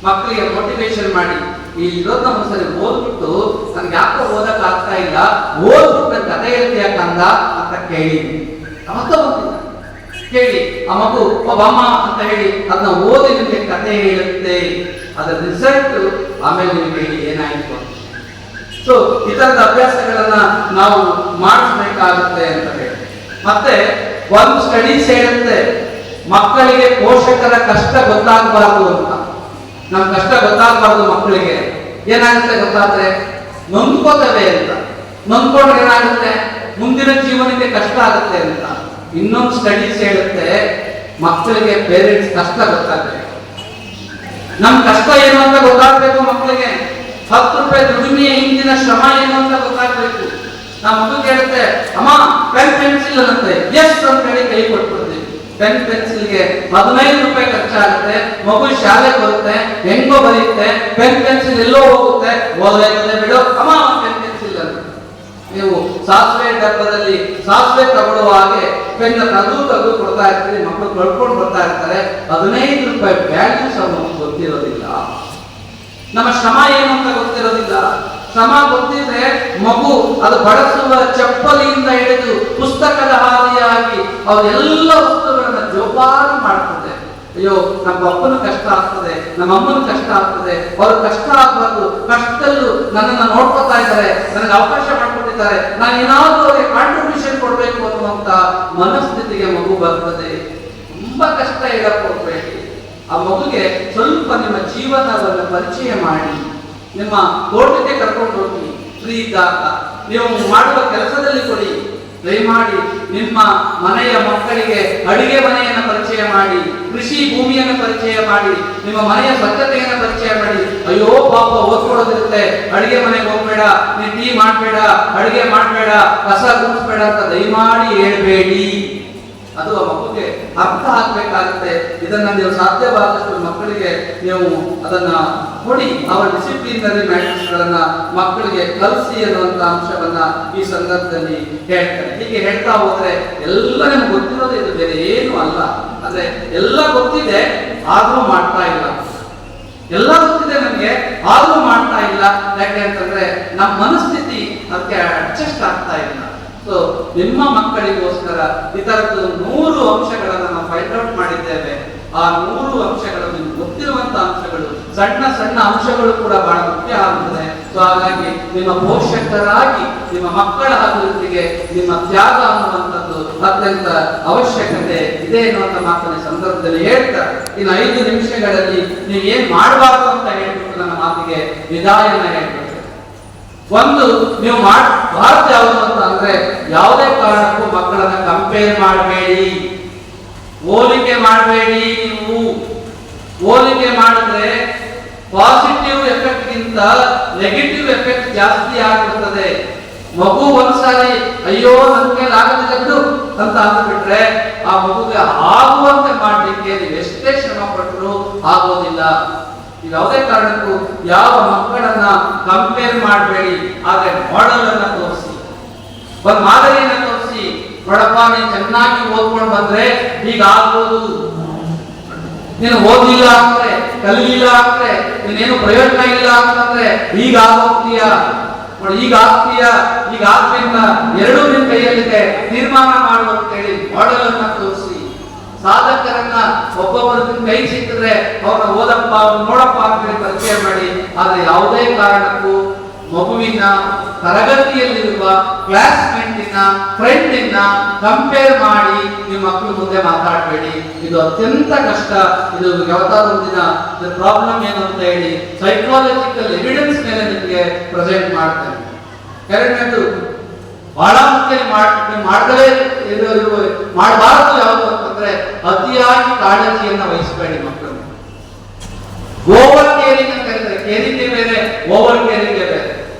ಮಕ್ಕಳಿಗೆ ಮೋಟಿವೇಶನ್ ಮಾಡಿ. ಈ ಇರೋದನ್ನ ಒಂದ್ಸರಿ ಓದ್ಬಿಟ್ಟು ನನ್ಗೆ ಯಾಕೋ ಓದಕ್ ಆಗ್ತಾ ಇಲ್ಲ, ಓದ್ಬಿಟ್ಟು ಕಥೆ ಹೇಳ್ತೀಯ ಕಂದ ಅಂತ ಕೇಳಿ, ಕೇಳಿ ಆ ಮಗು ಅಮ್ಮ ಅಂತ ಹೇಳಿ ಅದನ್ನ ಓದಿ ನಿಮಗೆ ಕಥೆ ಹೇಳುತ್ತೆ. ಅದರ ರಿಸಲ್ಟ್ ಆಮೇಲೆ ನಿಮಗೆ ಹೇಳಿ ಏನಾಯ್ತು. ಸೊ ಈ ತರದ ಅಭ್ಯಾಸಗಳನ್ನ ನಾವು ಮಾಡಿಸ್ಬೇಕಾಗುತ್ತೆ ಅಂತ ಹೇಳಿ. ಮತ್ತೆ ಒಂದು ಸ್ಟಡೀಸ್ ಹೇಳುತ್ತೆ, ಮಕ್ಕಳಿಗೆ ಪೋಷಕರ ಕಷ್ಟ ಗೊತ್ತಾಗಬಾರ್ದು ಅಂತ. ನಮ್ ಕಷ್ಟ ಗೊತ್ತಾಗಬಾರ್ದು ಮಕ್ಕಳಿಗೆ. ಏನಾಗುತ್ತೆ ಗೊತ್ತಾದ್ರೆ ನೊಂದ್ಕೋತವೆ ಅಂತ. ನೊಂದ್ಕೊಂಡ್ರೆ ಏನಾಗುತ್ತೆ, ಮುಂದಿನ ಜೀವನಕ್ಕೆ ಕಷ್ಟ ಆಗುತ್ತೆ ಅಂತ. ಇನ್ನೊಂದು ಸ್ಟಡೀಸ್ ಹೇಳುತ್ತೆ, ಮಕ್ಕಳಿಗೆ ಪೇರೆಂಟ್ಸ್ ಕಷ್ಟ ಗೊತ್ತಾಗಬೇಕು. ನಮ್ ಕಷ್ಟ ಏನು ಅಂತ ಗೊತ್ತಾಗ್ಬೇಕು ಮಕ್ಕಳಿಗೆ. 10 ರೂಪಾಯಿ ದುಡಿಮೆಯ ಹಿಂದಿನ ಶ್ರಮ ಏನು ಅಂತ ಗೊತ್ತಾಗ್ಬೇಕು. ನಮ್ಮ ಮಗು ಕೇಳುತ್ತೆ, ಅಮ್ಮ ಪೆನ್ ಪೆನ್ಸಿಲ್ ಅನ್ನತ್ತೆ, ಎಸ್ ಅಂತ ಹೇಳಿ ಕೈ ಕೊಟ್ಬಿಡ್ತೀವಿ. ಪೆನ್ ಪೆನ್ಸಿಲ್ಗೆ 15 ರೂಪಾಯಿ ಖರ್ಚಾಗುತ್ತೆ. ಮಗು ಶಾಲೆಗೆ ಬರುತ್ತೆ, ಹೆಂಗೋ ಬರೆಯುತ್ತೆ, ಪೆನ್ ಪೆನ್ಸಿಲ್ ಎಲ್ಲೋ ಹೋಗುತ್ತೆ, ಓದೋದೇ ಬಿಡು ಅಮ್ಮ ಪೆನ್ ಪೆನ್ಸಿಲ್ ಅಂತ. ನೀವು ಸಾಸಿವೆ ಡಬ್ಬದಲ್ಲಿ ಸಾಸಿವೆ ತಗೊಳ್ಳುವ ಹಾಗೆ ಪೆನ್ ತೆಗೆದು ಕೊಡ್ತಾ ಇರ್ತೀರಿ, ಮಕ್ಕಳು ಕಳ್ಕೊಂಡು ಬರ್ತಾ ಇರ್ತಾರೆ. 15 ರೂಪಾಯಿ ವ್ಯಾಲ್ಯೂಸ್ ಅವ್ರಿಗೆ ಗೊತ್ತಿರೋದಿಲ್ಲ. ನಮ್ಮ ಶ್ರಮ ಏನು ಅಂತ ಗೊತ್ತಿರೋದಿಲ್ಲ. ಶ್ರಮ ಗೊತ್ತಿದ್ರೆ ಮಗು ಅದು ಬಳಸುವ ಚಪ್ಪಲಿಯಿಂದ ಹಿಡಿದು ಪುಸ್ತಕದ ಹಾದಿಯಾಗಿ ಅವರೆಲ್ಲ ವಸ್ತುಗಳನ್ನ ಜೋಪಾನ ಮಾಡ್ತದೆ. ಅಯ್ಯೋ ನಮ್ಮ ಅಪ್ಪನ ಕಷ್ಟ ಆಗ್ತದೆ, ನಮ್ಮ ಅಮ್ಮನ ಕಷ್ಟ ಆಗ್ತದೆ, ಅವ್ರ ಕಷ್ಟ ಆಗ್ಬಾರ್ದು, ಕಷ್ಟದಲ್ಲೂ ನನ್ನನ್ನು ನೋಡ್ಕೊತಾ ಇದ್ದಾರೆ, ನನಗೆ ಅವಕಾಶ ಮಾಡಿಕೊಟ್ಟಿದ್ದಾರೆ, ನಾನು ಏನಾದ್ರೂ ಅವ್ರಿಗೆ ಕಾಂಟ್ರಿಬ್ಯೂಷನ್ ಕೊಡ್ಬೇಕು ಅನ್ನುವಂತ ಮನಸ್ಥಿತಿಗೆ ಮಗು ಬರ್ತದೆ. ತುಂಬಾ ಕಷ್ಟ ಇಡಕ್ಕೆ ಹೋಗ್ಬೇಡಿ. ಆ ಮಗುಗೆ ಸ್ವಲ್ಪ ನಿಮ್ಮ ಜೀವನವನ್ನು ಪರಿಚಯ ಮಾಡಿ, ನಿಮ್ಮ ತೋಟಕ್ಕೆ ಕರ್ಕೊಂಡು ಹೋಗಿ, ಫ್ರೀ ಇದ್ದಾಗ ನೀವು ಮಾಡುವ ಕೆಲಸದಲ್ಲಿ ಕೊಡಿ. ದಯಮಾಡಿ ನಿಮ್ಮ ಮನೆಯ ಮಕ್ಕಳಿಗೆ ಅಡಿಗೆ ಮನೆಯನ್ನು ಪರಿಚಯ ಮಾಡಿ, ಕೃಷಿ ಭೂಮಿಯನ್ನು ಪರಿಚಯ ಮಾಡಿ, ನಿಮ್ಮ ಮನೆಯ ಸ್ವಚ್ಛತೆಯನ್ನು ಪರಿಚಯ ಮಾಡಿ. ಅಯ್ಯೋ ಪಾಪ ಓದ್ಕೊಡೋದಿರುತ್ತೆ, ಅಡಿಗೆ ಮನೆಗೆ ಹೋಗ್ಬೇಡ, ನೀನು ಟೀ ಮಾಡ್ಬೇಡ, ಅಡಿಗೆ ಮಾಡ್ಬೇಡ, ಕಸ ಗುಡಿಸ್ಬೇಡ ಅಂತ ದಯಮಾಡಿ ಹೇಳ್ಬೇಡಿ. ಅದು ಆ ಮಗುಗೆ ಅರ್ಥ ಆಗ್ಬೇಕಾಗುತ್ತೆ. ಇದನ್ನ ನೀವು ಸಾಧ್ಯವಾದಷ್ಟು ಮಕ್ಕಳಿಗೆ ನೀವು ಅದನ್ನ ಕೊಡಿ. ಅವರ ಡಿಸಿಪ್ಲಿನರಿ ಮ್ಯಾಟರ್ಸ್ ಗಳನ್ನ ಮಕ್ಕಳಿಗೆ ಕಲಿಸಿ ಅನ್ನುವಂತ ಅಂಶವನ್ನ ಈ ಸಂದರ್ಭದಲ್ಲಿ ಹೇಳ್ತಾರೆ. ಹೀಗೆ ಹೇಳ್ತಾ ಹೋದ್ರೆ ಎಲ್ಲ ನಮ್ಗೆ ಗೊತ್ತಿರೋದೇ, ಇದು ಬೇರೆ ಏನು ಅಲ್ಲ. ಅಂದ್ರೆ ಎಲ್ಲ ಗೊತ್ತಿದೆ ಆದ್ರೂ ಮಾಡ್ತಾ ಇಲ್ಲ. ಎಲ್ಲ ಗೊತ್ತಿದೆ ನಮ್ಗೆ ಆದ್ರೂ ಮಾಡ್ತಾ ಇಲ್ಲ. ಯಾಕೆ ಅಂತಂದ್ರೆ ನಮ್ಮ ಮನಸ್ಥಿತಿ ಅದಕ್ಕೆ ಅಡ್ಜಸ್ಟ್ ಆಗ್ತಾ ಇಲ್ಲ. ಸೊ ನಿಮ್ಮ ಮಕ್ಕಳಿಗೋಸ್ಕರ ಈ ತರದ್ದು 100 ಅಂಶಗಳನ್ನು ನಾವು ಫೈಂಡ್ ಔಟ್ ಮಾಡಿದ್ದೇವೆ. ಆ 100 ಅಂಶಗಳು ನಿಮ್ಗೆ ಗೊತ್ತಿರುವಂತ ಅಂಶಗಳು, ಸಣ್ಣ ಸಣ್ಣ ಅಂಶಗಳು ಕೂಡ ಬಹಳ ಮುಖ್ಯ ಆಗುತ್ತದೆ. ಸೊ ಹಾಗಾಗಿ ನಿಮ್ಮ ಪೋಷಕರಾಗಿ ನಿಮ್ಮ ಮಕ್ಕಳ ಅಭಿವೃದ್ಧಿಗೆ ನಿಮ್ಮ ತ್ಯಾಗ ಅನ್ನುವಂಥದ್ದು ಅತ್ಯಂತ ಅವಶ್ಯಕತೆ ಇದೆ ಎನ್ನುವಂತ ಮಾತನ್ನ ಸಂದರ್ಭದಲ್ಲಿ ಹೇಳ್ತಾ, ಇನ್ನು 5 ನಿಮಿಷಗಳಲ್ಲಿ ನೀವು ಏನ್ ಮಾಡಬಾರ್ದು ಅಂತ ಹೇಳ್ಬಿಟ್ಟು ನನ್ನ ಮಾತಿಗೆ ವಿದಾಯನ ಹೇಳ್ಬೇಕು. ಒಂದು, ನೀವು ಮಾಡಬಾರ್ದು ಯಾವುದು ಅಂತ ಅಂದ್ರೆ, ಯಾವುದೇ ಕಾರಣಕ್ಕೂ ಮಕ್ಕಳನ್ನ ಕಂಪೇರ್ ಮಾಡಬೇಡಿ, ಹೋಲಿಕೆ ಮಾಡಬೇಡಿ. ನೀವು ಹೋಲಿಕೆ ಮಾಡಿದ್ರೆ ಪಾಸಿಟಿವ್ ಎಫೆಕ್ಟ್ ಗಿಂತ ನೆಗೆಟಿವ್ ಎಫೆಕ್ಟ್ ಜಾಸ್ತಿ ಆಗಿರ್ತದೆ. ಮಗು ಒಂದ್ಸಾರಿ ಅಯ್ಯೋ ನನ್ನ ಕೈಲಿ ಆಗೋದಿಲ್ಲ ಬಿಡು ಅಂತ ಅಂದ್ಬಿಟ್ರೆ ಆ ಮಗುಗೆ ಆಗುವಂತೆ ಮಾಡ್ಲಿಕ್ಕೆ ನೀವು ಎಷ್ಟೇ ಶ್ರಮ ಪಟ್ಟರು ಆಗೋದಿಲ್ಲ. ಯಾವುದೇ ಕಾರಣಕ್ಕೂ ಯಾವ ಮಕ್ಕಳನ್ನ ಕಂಪೇರ್ ಮಾಡಬೇಡಿ. ಆದ್ರೆ ಮಾಡೆಲ್ ಅನ್ನ ತೋರಿಸಿ, ಒಂದ್ ಮಾದರಿಯನ್ನ ತೋರಿಸಿ, ನೋಡಪ್ಪ ನೀನು ಚೆನ್ನಾಗಿ ಓದ್ಕೊಂಡು ಬಂದ್ರೆ ಈಗ ಆಗ್ಬೋದು, ನೀನು ಓದಿಲ್ಲ ಅಂದ್ರೆ, ಕಲಿಲಿಲ್ಲ ಅಂದ್ರೆ, ನೀನೇನು ಪ್ರಯೋಜನ ಇಲ್ಲ ಅಂತಂದ್ರೆ ಈಗ ಆಗೋಗ್ತೀಯ, ಈಗ ಆಗ್ತೀಯ, ಈಗ ಆಗ್ಬೇಕ, ಎರಡೂ ನಿನ್ ಕೈಯಲ್ಲಿದೆ, ತೀರ್ಮಾನ ಮಾಡು ಅಂತ ಹೇಳಿ ಮಾಡೆಲ್ ಅನ್ನ ತೋರಿಸಿ. ಸಾಧಕರನ್ನ ಒಬ್ಬೊಬ್ಬರ ಕೈ ಸಿಕ್ಕಿದ್ರೆ ಅವ್ರನ್ನ ಓದಪ್ಪ, ನೋಡಪ್ಪ ಅಂತ ಹೇಳಿ ಪರಿಚಯ ಮಾಡಿ. ಆದ್ರೆ ಯಾವುದೇ ಕಾರಣಕ್ಕೂ ಮಗುವಿನ ತರಗತಿಯಲ್ಲಿರುವ ಕ್ಲಾಸ್ಮೇಟಿನ ಫ್ರೆಂಡಿನ ಕಂಪೇರ್ ಮಾಡಿ ನಿಮ್ಮ ಮಕ್ಕಳು ಮುಂದೆ ಮಾತಾಡಬೇಡಿ. ಇದು ಅತ್ಯಂತ ಕಷ್ಟ. ಇದು ಯಾವತ್ತಾದ್ರೂ ದಿನ ಪ್ರಾಬ್ಲಮ್ ಏನು ಅಂತ ಹೇಳಿ ಸೈಕಾಲಜಿಕಲ್ ಎವಿಡೆನ್ಸ್ ಮೇಲೆ ನಿಮಗೆ ಪ್ರೆಸೆಂಟ್ ಮಾಡ್ತೇನೆ. ಎರಡನೇದು ಬಹಳ ಮುಖ್ಯ, ಮಾಡದೇ ಮಾಡಬಾರದು ಯಾವುದು ಅಂತಂದ್ರೆ ಅತಿಯಾಗಿ ಕಾಳಜಿಯನ್ನ ವಹಿಸಬೇಡಿ ಮಕ್ಕಳು. ಓವರ್ ಕೇರಿಂಗ್ ಅಂತ ಕರೀತಾರೆ. ಕೇರಿಂಗ್ ಬೇರೆ, ಓವರ್ ಕೇರಿಂಗ್ ಬೇರೆ.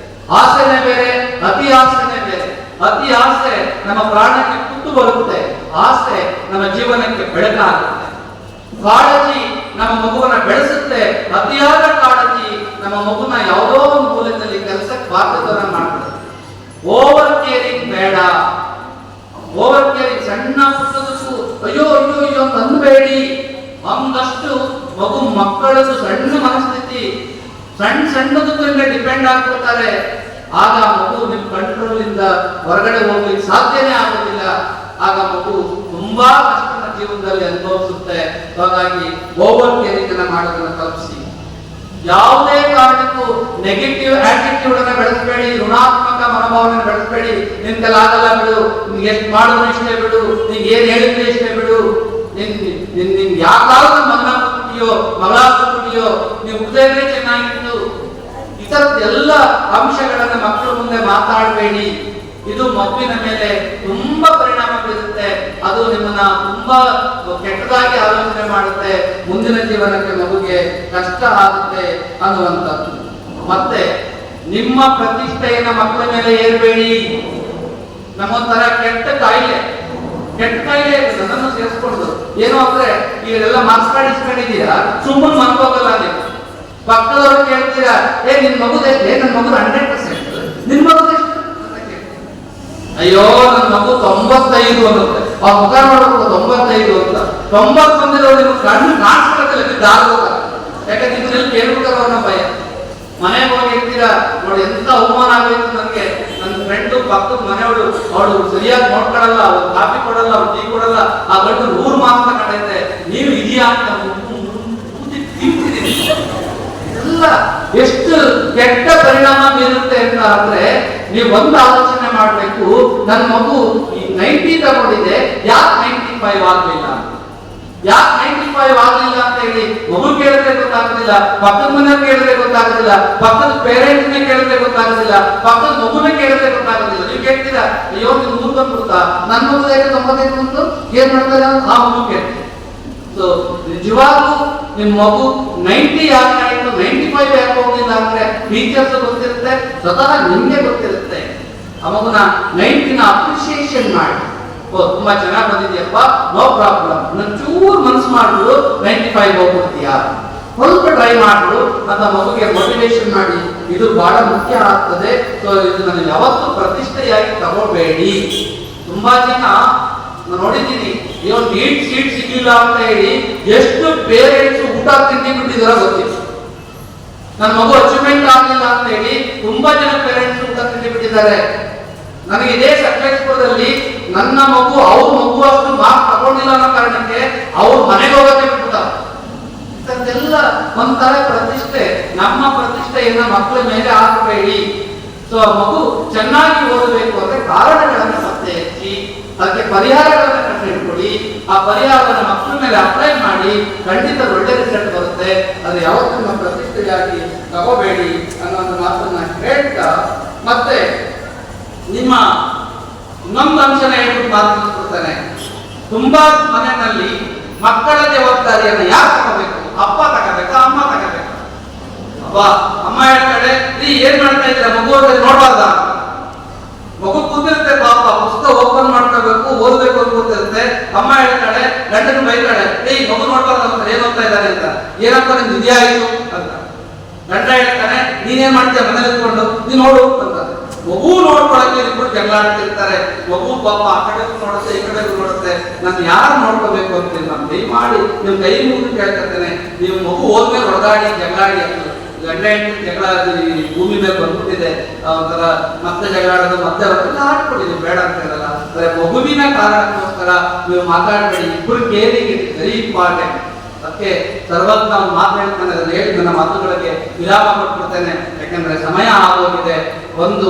ಆಸೆನೆ ಬೇರೆ, ಅತಿ ಆಸೆನೆ ಬೇರೆ. ಅತಿ ಆಸೆ ನಮ್ಮ ಪ್ರಾಣಕ್ಕೆ ಕುತ್ತು ಬರುತ್ತೆ, ಆಸೆ ನಮ್ಮ ಜೀವನಕ್ಕೆ ಬೆಳಕಾಗುತ್ತೆ. ಕಾಳಜಿ ನಮ್ಮ ಮಗುವನ್ನ ಬೆಳೆಸುತ್ತೆ, ಅತಿಯಾದ ಕಾಳಜಿ ನಮ್ಮ ಮಗುನ ಯಾವುದೋ ಒಂದು ಮೂಲದಲ್ಲಿ ಕೆಲಸಕ್ಕೆ ಬಾಧ್ಯತನ ಮಾಡ್ತದೆ. ಓವರ್ ಕೇರಿಂಗ್ ಬೇಡ. ಓವರ್ ಕೇರಿಂಗ್ ಸಣ್ಣ ಪುಟ್ಟದಕ್ಕೂ ಅಯ್ಯೋ ಅಯ್ಯೋ ಅಯ್ಯೋ ಅಂತ ಅಂದಬೇಡಿ. ಒಂದಷ್ಟು ಮಕ್ಕಳದ್ದು ಸಣ್ಣ ಮನಸ್ಥಿತಿ, ಸಣ್ಣದಕ್ಕೂ ಡಿಪೆಂಡ್ ಆಗ್ಬಿಡ್ತಾರೆ. ಆಗ ಮಗು ನಿಮ್ಮ ಕಂಟ್ರೋಲ್ ಇಂದ ಹೊರಗಡೆ ಹೋಗ್ಲಿಕ್ಕೆ ಸಾಧ್ಯನೇ ಆಗೋದಿಲ್ಲ. ಆಗ ಮಗು ತುಂಬಾ ಕಷ್ಟನ ಜೀವನದಲ್ಲಿ ಅನುಭವಿಸುತ್ತೆ. ಹಾಗಾಗಿ ಓವರ್ ಕೇರಿಂಗ್ ಅನ್ನ ಮಾಡೋದನ್ನ ತಪ್ಪಿಸಿ. ಯಾವುದೇ ಕಾರಣಕ್ಕೂ ನೆಗೆಟಿವ್ ಆಟಿಟ್ಯೂಡ್ ಅನ್ನ ಬೆಳೆಸಬೇಡಿ, ಋಣಾತ್ಮಕ ಮನೋಭಾವನೆ ಬೆಳೆಸಬೇಡಿ. ನಿನ್ ಕೈಲಿ ಆಗಲ್ಲ ಬಿಡು, ನಿನ್ಗೆ ಎಷ್ಟು ಮಾಡಿದ್ರು ಇಷ್ಟೇ ಬಿಡು, ನಿಂಗೆ ಏನ್ ಹೇಳಿದ್ರೆ ಇಷ್ಟೇ ಬಿಡು, ನಿನ್ ಯಾಕಾದ್ರೂ ಮಗನ ಕುಟಿಯೋ ಮಗಳ ಕುಟಿಯೋ ನೀವು ಹೃದಯವೇ ಚೆನ್ನಾಗಿತ್ತು. ಈ ತರದ ಎಲ್ಲ ಅಂಶಗಳನ್ನ ಮಕ್ಕಳ ಮುಂದೆ ಮಾತಾಡಬೇಡಿ. ಇದು ಮಗುವಿನ ಮೇಲೆ ತುಂಬಾ ಪರಿಣಾಮ ಬೀರುತ್ತೆ. ಅದು ನಿಮ್ಮನ್ನ ತುಂಬಾ ಕೆಟ್ಟದಾಗಿ ಆಲೋಚನೆ ಮಾಡುತ್ತೆ. ಮುಂದಿನ ಜೀವನಕ್ಕೆ ಮಗುಗೆ ಕಷ್ಟ ಆಗುತ್ತೆ ಅನ್ನುವಂಥದ್ದು. ಮತ್ತೆ ನಿಮ್ಮ ಪ್ರತಿಷ್ಠೆಯನ್ನ ಮಕ್ಕಳ ಮೇಲೆ ಏರ್ಬೇಡಿ. ನಮ್ಮೊಂಥರ ಕೆಟ್ಟ ಕಾಯಿಲೆ ನನ್ನನ್ನು ಸೇರಿಸ್ಕೊಂಡು ಏನು ಅಂದ್ರೆ ಈಗೆಲ್ಲ ಮಾರ್ಕ್ಸ್ ಕಾರ್ಡ್ ಇಸ್ಕೊಂಡಿದ್ದೀರಾ, ಸುಮ್ಮನೆ ಮನ್ಕೋಗಲ್ಲ ನೀವು. ಪಕ್ಕದವ್ರು ಕೇಳ್ತೀರಾ, ನಿನ್ ಮಗುದೆಷ್ಟೇ? ನನ್ನ ಮಗು 100%. ನಿನ್ ಮಗುದೆಷ್ಟು? ಅಯ್ಯೋ ನನ್ನ ಮಗು 95 ಅನ್ನುತ್ತೆ. ಆ ಮುಖ ನೋಡಬೇಕು 95 ಅಂತ. 90 ಬಂದಿರೋ ನಿಮ್ಗೆ ಕಣ್ಣು ಕಾಣಿಸ್ಕೊಳ್ಳೋದಿಲ್ಲ, ದಾರೋಗ. ಯಾಕಂದ್ರೆ ನಿಮ್ಮಲ್ಲಿ ಕೇಳ್ಬಿಟ್ಟಾರ ಅನ್ನೋ ಭಯ. ಮನೆಗೆ ಹೋಗಿ ಇರ್ತೀರಾ, ನೋಡಿ ಎಂತ ಅವಮಾನ ಆಗೋಯ್ತು ನನಗೆ. ನನ್ನ ಫ್ರೆಂಡು ಪಕ್ಕದ ಮನೆಯವಳು, ಅವಳು ಸರಿಯಾಗಿ ನೋಡ್ಕೊಳಲ್ಲ, ಅವ್ರು ಕಾಫಿ ಕೊಡಲ್ಲ, ಅವ್ರು ಟೀ ಕೊಡಲ್ಲ. ಆ ಗಂಡು 100 ಮಾರ್ಕ್ಸ್ ತಗೊಂಡೈತೆ, ನೀವು ಇದೆಯಾ ಅಂತ ಎಲ್ಲ ಎಷ್ಟು ಕೆಟ್ಟ ಪರಿಣಾಮ ಬೀರುತ್ತೆ ಅಂತ ಅಂದ್ರೆ ನೀವು ಒಂದು ಆಲೋಚನೆ ಮಾಡ್ಬೇಕು. ನನ್ನ ಮಗು ಈ 90 ತಗೊಂಡಿದೆ, ಯಾಕೆ 95 ಆಗ್ಲಿಲ್ಲ? ಯಾಕೆ 95 ಆಗ್ಲಿಲ್ಲ ಅಂತ ಹೇಳಿ ಮಗು ಕೇಳಿದ್ರೆ ಗೊತ್ತಾಗೋದಿಲ್ಲ, ಪಕ್ಕದ ಮನೆ ಕೇಳಿದ್ರೆ ಗೊತ್ತಾಗೋದಿಲ್ಲ, ಪಕ್ಕದ ಪೇರೆಂಟ್ಸ್ ಕೇಳಿದ್ರೆ ಗೊತ್ತಾಗೋದಿಲ್ಲ, ಪಕ್ಕದ ಮಗುನ ಕೇಳಿದ್ರೆ ಗೊತ್ತಾಗೋದಿಲ್ಲ. ನೀವು ಕೇಳ್ತೀರಾ, ಅಯ್ಯೋ ನಿನ್ ಮಗು ಬಂದ್ಬಿಡ್ತಾ, ನನ್ನ ಮಗು 95 ಬಂತು, ಏನ್ ಮಾಡ್ತಾರೆ ಆ ಮಗು ಕೇಳ್ತೀವಿ. ಸೊ ನಿಜವಾಗ್ಲೂ ನಿಮ್ ಮಗು 90 ಯಾಕೆ ಆಯ್ತು, 95 ಯಾಕೆ ಹೋಗಿಲ್ಲ ಅಂದ್ರೆ ಟೀಚರ್ಸ್ ಗೊತ್ತಿರುತ್ತೆ, ಸ್ವತಃ ನಿಮ್ಗೆ ಗೊತ್ತಿರುತ್ತೆ. ಆ ಮಗುನ 90ನ ಅಪ್ರಿಸಿಯೇಷನ್ ಮಾಡಿ, ತುಂಬಾ ಚೆನ್ನಾಗಿ ಬಂದಿದ್ಯಪ್ಪ, ನೋ ಪ್ರಾಬ್ಲಮ್, ನನ್ ಚೂರು ಮನ್ಸು ಮಾಡ್ಬಿಡು 95 ಹೋಗ್ಬಿಡ್ತೀಯಾ, ಸ್ವಲ್ಪ ಟ್ರೈ ಮಾಡ್ಬಿಡು ಅಂತ ಮಗುಗೆ ಮೋಟಿವೇಶನ್ ಮಾಡಿ. ಇದು ಬಹಳ ಮುಖ್ಯ ಆಗ್ತದೆ. ಸೊ ಇದು ನನಗೆ ಯಾವತ್ತೂ ಪ್ರತಿಷ್ಠೆಯಾಗಿ ತಗೋಬೇಡಿ. ತುಂಬಾ ಜನ ನೋಡಿದ್ದೀನಿ, ಅಯ್ಯೋ ನೀಟ್ ಸೀಟ್ ಸಿಗ್ಲಿಲ್ಲ ಅಂತ ಹೇಳಿ ಎಷ್ಟು ಪೇರೆಂಟ್ಸ್ ಊಟ ತಿಂಡಿ ಬಿಟ್ಟಿದಾರ ಗೊತ್ತಿಲ್ಲ. ನನ್ನ ಮಗು ಅಚೀವ್ಮೆಂಟ್ ಆಗಲಿಲ್ಲ ಅಂತ ಹೇಳಿ ತುಂಬಾ ಜನ ಪೇರೆಂಟ್ಸ್ ಊಟ ತಿಂಡಿ ಬಿಟ್ಟಿದ್ದಾರೆ. ನನಗೆ ಇದೇ ಸಕಲೇಶ್ಪುರದಲ್ಲಿ ನನ್ನ ಮಗು ಅವ್ರ ಮಗು ಅಷ್ಟು ಮಾರ್ಕ್ಸ್ ತಗೊಂಡಿಲ್ಲ ಅನ್ನೋ ಕಾರಣಕ್ಕೆ ಅವ್ರ ಮನೆಗೆ ಹೋಗೋಕೆ ಬಿಟ್ಬಿಟ್ಟ. ಇದೆಲ್ಲ ಒಂಥರ ಪ್ರತಿಷ್ಠೆ. ನಮ್ಮ ಪ್ರತಿಷ್ಠೆಯನ್ನ ಮಕ್ಕಳ ಮೇಲೆ ಹಾಕಬೇಡಿ. ಸೊ ಮಗು ಚೆನ್ನಾಗಿ ಓದಬೇಕು ಅಂದ್ರೆ ಕಾರಣಗಳನ್ನು ಪತ್ತೆ ಹಚ್ಚಿ ಅದಕ್ಕೆ ಪರಿಹಾರಗಳನ್ನು ಕಂಡುಹಿಡ್ಕೊಳ್ಳಿ. ಆ ಪರಿಹಾರವನ್ನು ಮಕ್ಕಳ ಮೇಲೆ ಅಪ್ಲೈ ಮಾಡಿ, ಖಂಡಿತ ಒಳ್ಳೆ ರಿಸಲ್ಟ್ ಬರುತ್ತೆ. ಅದು ಯಾವತ್ತೂ ನಮ್ಮ ಪ್ರತಿಷ್ಠೆಯಾಗಿ ತಗೋಬೇಡಿ ಅನ್ನೋ ಒಂದು ಮಾತನ್ನ ಹೇಳ್ತಾ, ಮತ್ತೆ ನಿಮ್ಮ ಇನ್ನೊಂದು ಅಂಶನ ಹೇಳ್ಬಿಟ್ಟು ಮಾತನಾಡ್ತಾನೆ. ತುಂಬಾ ಮನೆಯಲ್ಲಿ ಮಕ್ಕಳ ಜವಾಬ್ದಾರಿಯನ್ನು ಯಾರು ತಗೋಬೇಕು? ಅಪ್ಪ ತಗೋಬೇಕಾ, ಅಮ್ಮ ತಗೋಬೇಕಾ? ಅಮ್ಮ ಹೇಳ್ತಾಳೆ, ನೀ ಏನ್ ಮಾಡ್ತಾ ಇದ್ದೀರಾ, ಮಗು ನೋಡ್ಬಾರ್ದ? ಮಗು ಕೂತಿರುತ್ತೆ ಪಾಪ, ಪುಸ್ತಕ ಓಪನ್ ಮಾಡ್ಕೋಬೇಕು, ಓದ್ಬೇಕು ಅಂತ ಕೂತಿರುತ್ತೆ. ಅಮ್ಮ ಹೇಳ್ತಾಳೆ, ಗಂಡನ ಬೈತಾಳೆ, ಮಗು ನೋಡ್ಬಾರ್ದು ಅಂತ, ಏನ್ ಓದ್ತಾ ಇದ್ದಾರೆ ಅಂತ, ಏನಪ್ಪ ನಿಮ್ದು ಇದ್ಯಾ ಆಯ್ತು ಅಂತ. ಗಂಡ ಹೇಳ್ತಾನೆ, ನೀನೇನ್ ಮಾಡ್ತೀಯ ಮನೇಲಿ ಇಟ್ಕೊಂಡು, ನೀನ್ ನೋಡು ಅಂತ. ಮಗು ನೋಡ್ಕೊಳಕ್ಕೆ ಇಟ್ಬಿಟ್ಟು ಜಗಳ ಆಡ್ತಿರ್ತಾರೆ. ಮಗು ಪಾಪ ಆ ಕಡೆ ನೋಡುತ್ತೆ, ಈ ಕಡೆ ನೋಡುತ್ತೆ. ನಾನು ಯಾರು ನೋಡ್ಕೋಬೇಕು ಅಂತೀನಿ? ನಾನು ದಯಮಾಡಿ ನಿಮ್ ಕೈ ಮುಗಿದು ಕೇಳ್ಕೊತೇನೆ, ನೀವು ಮಗು ಹೋದ್ಮೇಲೆ ಹೊಡೆದಾಡಿ ಜಗಳಾಡಿ ಅಂತ. ಗಂಡ ಹೆಂಡತಿ ಜಗಳ ಭೂಮಿ ಮೇಲೆ ಬಂದ್ಬಿಟ್ಟಿದೆ, ಒಂಥರ ಮತ್ತೆ ಜಗಳಾಡೋದು, ಮತ್ತೆ ಅವರೆಲ್ಲ ಆಡ್ಕೊಂಡಿದ್ದೀವಿ, ಬೇಡ ಅಂತ ಹೇಳಲ್ಲ. ಅಂದ್ರೆ ಮಗುವಿನ ಕಾರಣಕ್ಕೋಸ್ಕರ ನೀವು ಮಾತಾಡಬೇಡಿ. ಇಬ್ಬರು ಕೇರಿಗೆ ವೆರಿ ಇಂಪಾರ್ಟೆಂಟ್. ಅದಕ್ಕೆ ಸರ್ವಜ್ಞ ಒಂದು ಮಾತು ಹೇಳ್ತಾನೆ, ಅದನ್ನು ಹೇಳಿ ನನ್ನ ಮಾತುಗಳಿಗೆ ವಿರಾಮ ಕೊಟ್ಬಿಡ್ತೇನೆ, ಯಾಕಂದ್ರೆ ಸಮಯ ಆಗೋಗಿದೆ. ಒಂದು,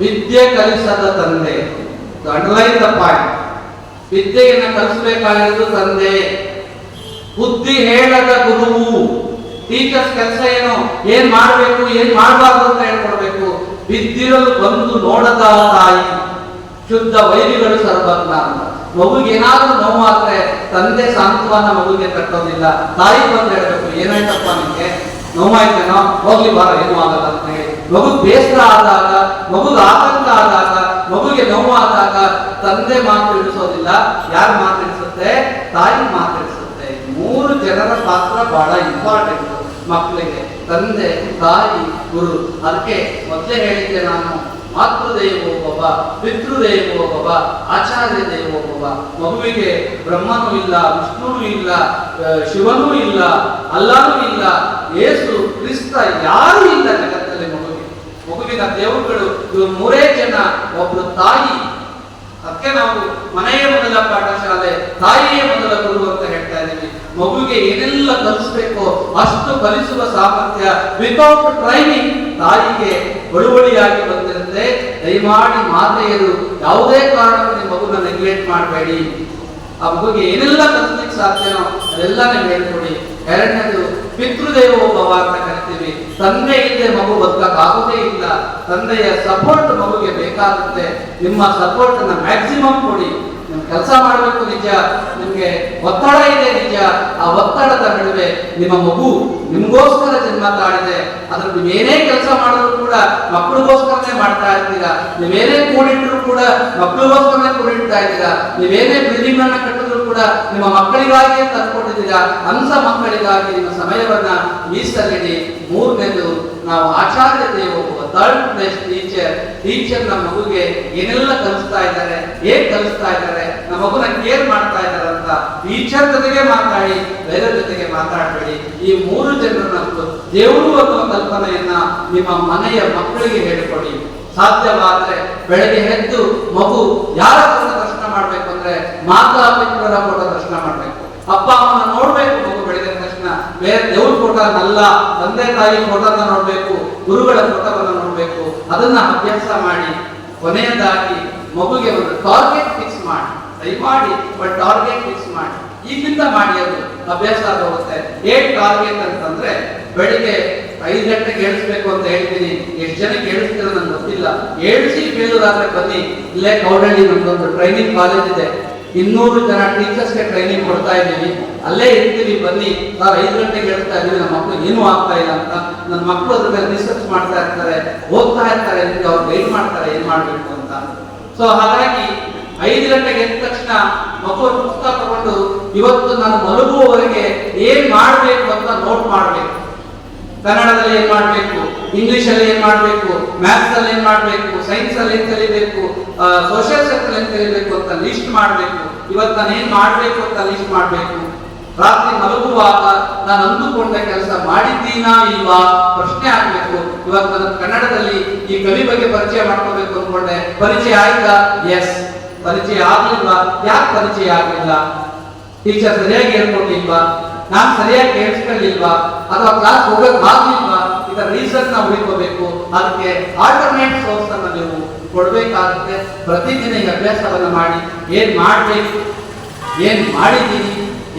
ವಿದ್ಯೆ ಕಲಿಸದ ತಂದೆ, ಅಂಡರ್ಲೈನ್ ದ ಪಾಯಿಂಟ್. ವಿದ್ಯೆಯನ್ನು ಕಲಿಸಬೇಕಾಗಿರೋದು ತಂದೆ. ಬುದ್ಧಿ ಹೇಳದ ಗುರುವು. ಟೀಚರ್ಸ್ ಕೆಲಸ ಏನು, ಏನ್ ಮಾಡ್ಬೇಕು ಏನ್ ಮಾಡಬಾರ್ದು ಅಂತ ಹೇಳ್ಕೊಡ್ಬೇಕು. ಬಿದ್ದಿರಲು ಬಂದು ನೋಡದ ತಾಯಿ, ಶುದ್ಧ ವೈರಿಗಳು ಸರ್ವಜ್ಞ ಅಂತ. ಮಗುಗೆ ಏನಾದ್ರೂ ನೋವಾದ್ರೆ ತಂದೆ ಸಾಂತ್ವನ ಮಗುಗೆ ಕಟ್ಟೋದಿಲ್ಲ, ತಾಯಿ ಬಂದು ಹೇಳ್ಬೇಕು, ಏನಾಯ್ತಪ್ಪ ನಿಮ್ಗೆ, ನೋವಾಯ್ತೇನೋ, ಹೋಗ್ಲಿ ಬಾರ, ಏನೂ ಆಗಲ್ಲ ಅಂತ ಹೇಳಿ. ಮಗು ಬೇಸರ ಆದಾಗ, ಮಗುಗೆ ಆತಂಕ ಆದಾಗ, ಮಗುಗೆ ನೋವಾದಾಗ ತಂದೆ ಮಾತು ಇಳಿಸೋದಿಲ್ಲ. ಯಾರು ಮಾತಿಡಿಸುತ್ತೆ? ತಾಯಿ ಮಾತಿಡಿಸುತ್ತೆ. 3 ಜನರ ಪಾತ್ರ ಬಹಳ ಇಂಪಾರ್ಟೆಂಟ್ ಮಕ್ಕಳಿಗೆ, ತಂದೆ, ತಾಯಿ, ಗುರು. ಅದಕ್ಕೆ ಮೊದಲೇ ಹೇಳಿದ್ದೆ ನಾನು, ಮಾತೃದೇವೋಭವ, ಪಿತೃದೇವೋಭವ, ಆಚಾರ್ಯ ದೇವೋಭವ. ಮಗುವಿಗೆ ಬ್ರಹ್ಮನೂ ಇಲ್ಲ, ವಿಷ್ಣುನೂ ಇಲ್ಲ, ಶಿವನೂ ಇಲ್ಲ, ಅಲ್ಲಾನೂ ಇಲ್ಲ, ಯೇಸು ಕ್ರಿಸ್ತ ಯಾರೂ ಇಲ್ಲ ಜಗತ್ತಲ್ಲಿ. ಮಗುವಿನ ದೇವರುಗಳು ಇವರು 3 ಜನ. ಒಬ್ರು ತಾಯಿ. ಅದಕ್ಕೆ ನಾವು ಮನೆಯೇ ಮೊದಲ ಪಾಠಶಾಲೆ, ತಾಯಿಯೇ ಮೊದಲ ಗುರು ಅಂತ ಹೇಳ್ತಾ ಇದ್ದೀವಿ. ಮಗುವಿಗೆ ಏನೆಲ್ಲ ಕಲಿಸ್ಬೇಕೋ ಅಷ್ಟು ಕಲಿಸುವ ಸಾಮರ್ಥ್ಯ ವಿತೌಟ್ ಟ್ರೈನಿಂಗ್ ತಾಯಿಗೆ ಬಳುವಳಿಯಾಗಿ ಬಂದಿರುತ್ತೆ. ದಯಮಾಡಿ ಮಾತೆಯರು ಯಾವುದೇ ಕಾರಣಕ್ಕೂ ನಿಮ್ಮ ಮಗುನ ನೆಗ್ಲೆಕ್ಟ್ ಮಾಡಬೇಡಿ. ಆ ಮಗುಗೆ ಏನೆಲ್ಲ ಕಲಿಸ್ಲಿಕ್ಕೆ ಸಾಧ್ಯನೋ ಅದೆಲ್ಲ ನೀವು ಹೇಳ್ಕೊಡಿ. ಎರಡನೇದು ಪಿತೃದೇವೋಭವ ಅಂತ ಕರಿತೀವಿ. ತಂದೆ ಇಲ್ಲದೆ ಮಗು ಬದುಕಕ್ಕಾಗೋದೇ ಇಲ್ಲ. ತಂದೆಯ ಸಪೋರ್ಟ್ ಮಗುಗೆ ಬೇಕಾಗುತ್ತೆ. ನಿಮ್ಮ ಸಪೋರ್ಟ್ ನ ಮ್ಯಾಕ್ಸಿಮಮ್ ಕೊಡಿ. ನಿಮ್ ಕೆಲಸ ಮಾಡಬೇಕು ನಿಜ, ನಿಮ್ಗೆ ಒತ್ತಡ ಇದೆ ನಿಜ. ಆ ಒತ್ತಡದ ನಡುವೆ ನಿಮ್ಮ ಮಗು ನಿಮ್ಗೋಸ್ಕರ ಜನ್ಮ ತಾಳಿದೆ. ಅದ್ರ ನೀವೇನೇ ಕೆಲಸ ಮಾಡಿದ್ರು ಕೂಡ ಮಕ್ಕಳಿಗೋಸ್ಕರನೇ ಮಾಡ್ತಾ ಇರ್ತೀರಾ. ನೀವೇನೇ ಕೂಡಿಟ್ರು ಕೂಡ ಮಕ್ಕಳಿಗೋಸ್ಕರನೇ ಕೂಡಿಡ್ತಾ ಇದ್ದೀರಾ. ನೀವೇನೇ ಬಿಲ್ಡಿಂಗ್ ಅನ್ನ ಕಟ್ಟಿದ್ರು ಕೂಡ ನಿಮ್ಮ ಮಕ್ಕಳಿಗಾಗಿಯೇ ತಂದ್ಕೊಂಡಿದ್ದೀರಾ. ಅಂಥ ಮಕ್ಕಳಿಗಾಗಿ ನಿಮ್ಮ ಸಮಯವನ್ನ ಮೀಸಲಿಡಿ. ಮೂರನೇದು, ನಾವು ಆಚಾರ್ಯ ದೇವೋಭವ, ಥರ್ಡ್ ಪ್ಲೇಸ್ ಟೀಚರ್ ನಮ್ಮ ಮಗುಗೆ ಏನೆಲ್ಲ ಕಲಿಸ್ತಾ ಇದ್ದಾರೆ, ಏನ್ ಕಲಿಸ್ತಾ ಇದ್ದಾರೆ, ನಮ್ಮ ಮಗುನ ಕೇರ್ ಮಾಡ್ತಾ ಇದ್ದಾರೆ ಅಂತ ಟೀಚರ್ ಜೊತೆಗೆ ಮಾತಾಡಿ, ಬೇರೆ ಜೊತೆಗೆ ಮಾತಾಡಬೇಡಿ. ಈ ಮೂರು ಜನರನ್ನ ದೇವರು ಅನ್ನುವ ಕಲ್ಪನೆಯನ್ನ ನಿಮ್ಮ ಮನೆಯ ಮಕ್ಕಳಿಗೆ ಹೇಳಿಕೊಡಿ. ಸಾಧ್ಯವಾದ್ರೆ ಬೆಳಗ್ಗೆ ಎದ್ದು ಮಗು ಯಾರ ಫೋಟೋ ದರ್ಶನ ಮಾಡ್ಬೇಕು ಅಂದ್ರೆ ಮಾತಾ ಪಿತೃರ ಫೋಟೋ ದರ್ಶನ ಮಾಡ್ಬೇಕು. ಅಪ್ಪ ಅಮ್ಮನ ನೋಡ್ಬೇಕು ಮಗು ಬೆಳಗ್ಗೆ ತಕ್ಷಣ. ಬೇರೆ ದೇವ್ರ ಫೋಟೋನಲ್ಲ, ತಂದೆ ತಾಯಿ ಫೋಟೋನ ನೋಡ್ಬೇಕು, ಗುರುಗಳ ಫೋಟೋವನ್ನ ನೋಡ್ಬೇಕು. ಅದನ್ನ ಅಭ್ಯಾಸ ಮಾಡಿ. ಕೊನೆಯದಾಗಿ ಮಗುಗೆ ಒಂದು ಟಾರ್ಗೆಟ್ ಫಿಕ್ಸ್ ಮಾಡಿ, ದಯಮಾಡಿ ಒಂದು ಟಾರ್ಗೆಟ್ ಫಿಕ್ಸ್ ಮಾಡಿ. ಈಗಿಂದ ಮಾಡಿ, ಅದು ಅಭ್ಯಾಸ ಆಗೋಗುತ್ತೆ. ಏನ್ ಟಾರ್ಗೆಟ್ ಅಂತಂದ್ರೆ ಬೆಳಿಗ್ಗೆ 5 ಗಂಟೆಗೆ ಏಳಿಸ್ಬೇಕು ಅಂತ ಹೇಳ್ತೀನಿ. ಎಷ್ಟು ಜನಕ್ಕೆ ಏಳಿಸ್ತೀರೋ ನನ್ಗೆ ಗೊತ್ತಿಲ್ಲ. ಏಳಿಸಿ ಬೇಲೂರಾದ್ರೆ ಬನ್ನಿ. ಇಲ್ಲೇ ಕೌಡಳ್ಳಿ ನಮ್ದೊಂದು ಟ್ರೈನಿಂಗ್ ಕಾಲೇಜ್ ಇದೆ. 200 ಜನ ಟೀಚರ್ಸ್ಗೆ ಟ್ರೈನಿಂಗ್ ಕೊಡ್ತಾ ಇದ್ದೀವಿ. ಅಲ್ಲೇ ಇರ್ತೀವಿ, ಬನ್ನಿ. ನಾವು 5 ಗಂಟೆಗೆ ಹೇಳ್ತಾ ಇದ್ದೀವಿ, ನಮ್ಮ ಮಕ್ಕಳು ಏನೂ ಆಗ್ತಾ ಇಲ್ಲ ಅಂತ. ನನ್ನ ಮಕ್ಕಳು ಅದ್ರ ಮೇಲೆ ರಿಸರ್ಚ್ ಮಾಡ್ತಾ ಇರ್ತಾರೆ, ಓದ್ತಾ ಇರ್ತಾರೆ, ಅವ್ರು ಗೈಡ್ ಮಾಡ್ತಾರೆ ಏನ್ ಮಾಡ್ಬೇಕು ಅಂತ. ಸೊ ಹಾಗಾಗಿ 5 ಗಂಟೆಗೆ ಎದ್ದ ತಕ್ಷಣ ಮಗು ಪುಸ್ತಕ ತಗೊಂಡು ಇವತ್ತು ನಾನು ಮಲಗುವವರೆಗೆ ಏನ್ ಮಾಡ್ಬೇಕು ಅಂತ ನೋಟ್ ಮಾಡ್ಬೇಕು. ಕನ್ನಡದಲ್ಲಿ ಏನ್ ಮಾಡ್ಬೇಕು, ಇಂಗ್ಲಿಷ್ ಅಲ್ಲಿ ಏನ್ ಮಾಡ್ಬೇಕು, ಮ್ಯಾಥ್ಸ್ ಅಲ್ಲಿ ಏನ್ ಮಾಡ್ಬೇಕು, ಸೈನ್ಸ್ ಅಲ್ಲಿ ಏನ್ ಕಲಿಬೇಕು, ಸೋಷಿಯಲ್ ಸೈನ್ಸ್ ಏನ್ ಕಲಿಬೇಕು ಅಂತ ಲಿಸ್ಟ್ ಮಾಡ್ಬೇಕು. ಇವತ್ತು ನಾನು ಏನ್ ಮಾಡ್ಬೇಕು ಅಂತ ಲಿಸ್ಟ್ ಮಾಡ್ಬೇಕು. ರಾತ್ರಿ ಮಲಗುವಾಗ ನಾನು ಅಂದುಕೊಂಡ ಕೆಲಸ ಮಾಡಿದ್ದೀನಾ ಇಲ್ವಾ ಪ್ರಶ್ನೆ ಆಗ್ಬೇಕು. ಇವತ್ತು ನಾನು ಕನ್ನಡದಲ್ಲಿ ಈ ಕವಿ ಬಗ್ಗೆ ಪರಿಚಯ ಮಾಡ್ಕೋಬೇಕು ಅನ್ಕೊಂಡೆ, ಪರಿಚಯ ಆಯ್ತಾ? ಎಸ್. ಪರಿಚಯ ಆಗ್ಲಿಲ್ವಾ? ಯಾಕೆ ಪರಿಚಯ ಆಗ್ಲಿಲ್ಲ? ಟೀಚರ್ ಸರಿಯಾಗಿ ಹೇಳ್ಕೊಟ್ಟಿಲ್ವಾ? ನಾನು ಸರಿಯಾಗಿ ಕೇಳಿಸ್ಕೊಳ್ಳಿಲ್ವಾ? ಅಥವಾ ಕ್ಲಾಸ್ ಹೋಗಕ್ ಆಗ್ಲಿಲ್ವಾ? ಇದರ ರೀಸನ್ ನಾವು ಹುಡುಕೋಬೇಕು. ಅದಕ್ಕೆ ಆಲ್ಟರ್ನೇಟ್ ಸೋರ್ಸ್ ಅನ್ನು ನೀವು ಕೊಡ್ಬೇಕಾಗುತ್ತೆ. ಪ್ರತಿದಿನ ಈ ಅಭ್ಯಾಸವನ್ನ ಮಾಡಿ. ಏನ್ ಮಾಡ್ಬೇಕು, ಏನ್ ಮಾಡಿದ್ದೀನಿ,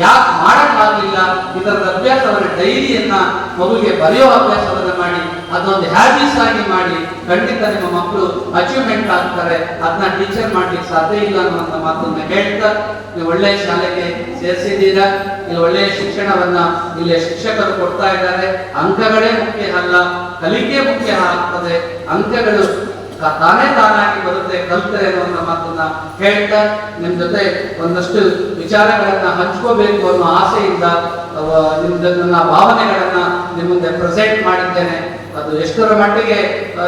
ಯಾಕೆ ಮಾಡಕ್ಕಾಗಲಿಲ್ಲ, ಇದರ ಅಭ್ಯಾಸವನ್ನ ಡೈರಿಯನ್ನ ಮಗುಗೆ ಬರೆಯೋ ಅಭ್ಯಾಸವನ್ನ ಮಾಡಿ. ಅದೊಂದು ಹ್ಯಾಬಿಟ್ಸ್ ಆಗಿ ಮಾಡಿ. ಖಂಡಿತ ನಿಮ್ಮ ಮಕ್ಕಳು ಅಚೀವ್ಮೆಂಟ್ ಆಗ್ತಾರೆ. ಅದನ್ನ ಟೀಚರ್ ಮಾಡ್ಲಿಕ್ಕೆ ಸಾಧ್ಯ ಇಲ್ಲ ಅನ್ನುವಂಥ ಮಾತನ್ನ ಹೇಳ್ತಾ, ನೀವು ಒಳ್ಳೆಯ ಶಾಲೆಗೆ ಸೇರಿಸಿದ್ದೀರಾ. ಇಲ್ಲಿ ಒಳ್ಳೆಯ ಶಿಕ್ಷಣವನ್ನ ಇಲ್ಲಿ ಶಿಕ್ಷಕರು ಕೊಡ್ತಾ ಇದ್ದಾರೆ. ಅಂಕಗಳೇ ಮುಖ್ಯ ಅಲ್ಲ, ಕಲಿಕೆ ಮುಖ್ಯ ಆಗ್ತದೆ. ಅಂಕಗಳು ತಾನಾಗಿ ಬರುತ್ತೆ ಕಲಿತರೆ ಅನ್ನುವಂಥ ಮಾತನ್ನ ಹೇಳ್ತಾ, ನಿಮ್ ಜೊತೆ ಒಂದಷ್ಟು ವಿಚಾರಗಳನ್ನ ಹಂಚ್ಕೋಬೇಕು ಅನ್ನೋ ಆಸೆಯಿಂದ ನನ್ನ ಭಾವನೆಗಳನ್ನ ನಿಮ್ಮ ಮುಂದೆ ಪ್ರೆಸೆಂಟ್ ಮಾಡಿದ್ದೇನೆ. ಅದು ಎಷ್ಟರ ಮಟ್ಟಿಗೆ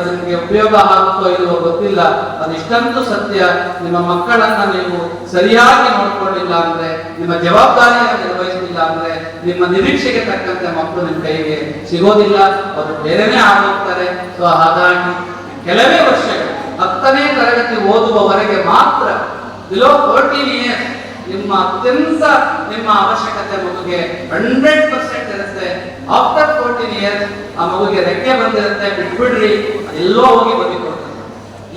ನಿಮಗೆ ಉಪಯೋಗ ಆಗುತ್ತೋ ಇಲ್ವೋ ಗೊತ್ತಿಲ್ಲ. ಅದು ಇಷ್ಟಂತೂ ಸತ್ಯ. ನಿಮ್ಮ ಮಕ್ಕಳನ್ನ ನೀವು ಸರಿಯಾಗಿ ನೋಡ್ಕೊಳ್ಳಿಲ್ಲ ಅಂದ್ರೆ, ನಿಮ್ಮ ಜವಾಬ್ದಾರಿಯನ್ನು ನಿರ್ವಹಿಸಲಿಲ್ಲ ಅಂದ್ರೆ, ನಿಮ್ಮ ನಿರೀಕ್ಷೆಗೆ ತಕ್ಕಂತೆ ಮಕ್ಕಳು ನಿಮ್ಮ ಕೈಗೆ ಸಿಗೋದಿಲ್ಲ. ಅವರು ಬೇರೆನೇ ಆಗೋಗ್ತಾರೆ. ಸೊ ಹಾಗಾಗಿ ಕೆಲವೇ ವರ್ಷಗಳು 10ನೇ ತರಗತಿ ಓದುವವರೆಗೆ ಮಾತ್ರ ಬಿಲೋ 14 ಇಯರ್ಸ್ ನಿಮ್ಮ ಅತ್ಯಂತ ನಿಮ್ಮ ಅವಶ್ಯಕತೆ ಮಗುಗೆ 100% ಇರುತ್ತೆ. ಆಫ್ಟರ್ 14 ಇಯರ್ಸ್ ಆ ಮಗುಗೆ ರೆಕ್ಕೆ ಬಂದಿರುತ್ತೆ, ಬಿಟ್ಬಿಡ್ರಿ, ಎಲ್ಲೋ ಹೋಗಿ ಬದುಕೊಡ್ತದೆ.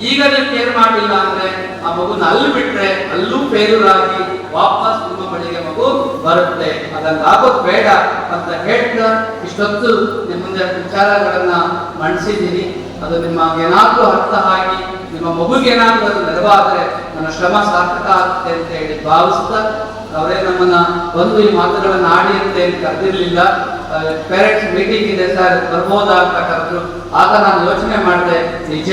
ಈಗ ನೀವು ಕೇರ್ ಮಾಡಲಿಲ್ಲ ಅಂದ್ರೆ ಆ ಮಗುನ ಅಲ್ಲಿ ಬಿಟ್ರೆ ಅಲ್ಲೂ ಫೇಲ್ಯೂರ್ ಆಗಿ ವಾಪಸ್ ನಿಮ್ಮ ಬಳಿಗೆ ಮಗು ಬರುತ್ತೆ. ಅದನ್ನ ಆಗೋದು ಬೇಡ ಅಂತ ಹೇಳ್ತಾ ಇಷ್ಟೊತ್ತು ನಿಮ್ಮ ಮುಂದೆ ವಿಚಾರಗಳನ್ನ ಮಂಡಿಸಿದ್ದೀನಿ. ಅದು ನಿಮಗೇನಾದ್ರೂ ಅರ್ಥ ಆಗಿ ನಿಮ್ಮ ಮಗುಗೇನಾದ್ರೂ ಅದು ನೆರವಾದರೆ ನನ್ನ ಶ್ರಮ ಸಾರ್ಥಕ ಆಗುತ್ತೆ ಅಂತ ಹೇಳಿ ಭಾವಿಸ್ತಾ, ಅವರೇ ನಮ್ಮನ್ನ ಬಂದು ಈ ಮಾತುಗಳನ್ನ ಆಡಿ ಅಂತ ಏನು ಕರೆದಿರ್ಲಿಲ್ಲ. ಪೇರೆಂಟ್ಸ್ ಮೀಟಿಂಗ್ ಇದೆ ಸರ್ ಬರ್ಬೋದಾ ಅಂತ ಕರೆದ್ರು. ಆಗ ನಾನು ಯೋಚನೆ ಮಾಡಿದೆ, ನಿಜ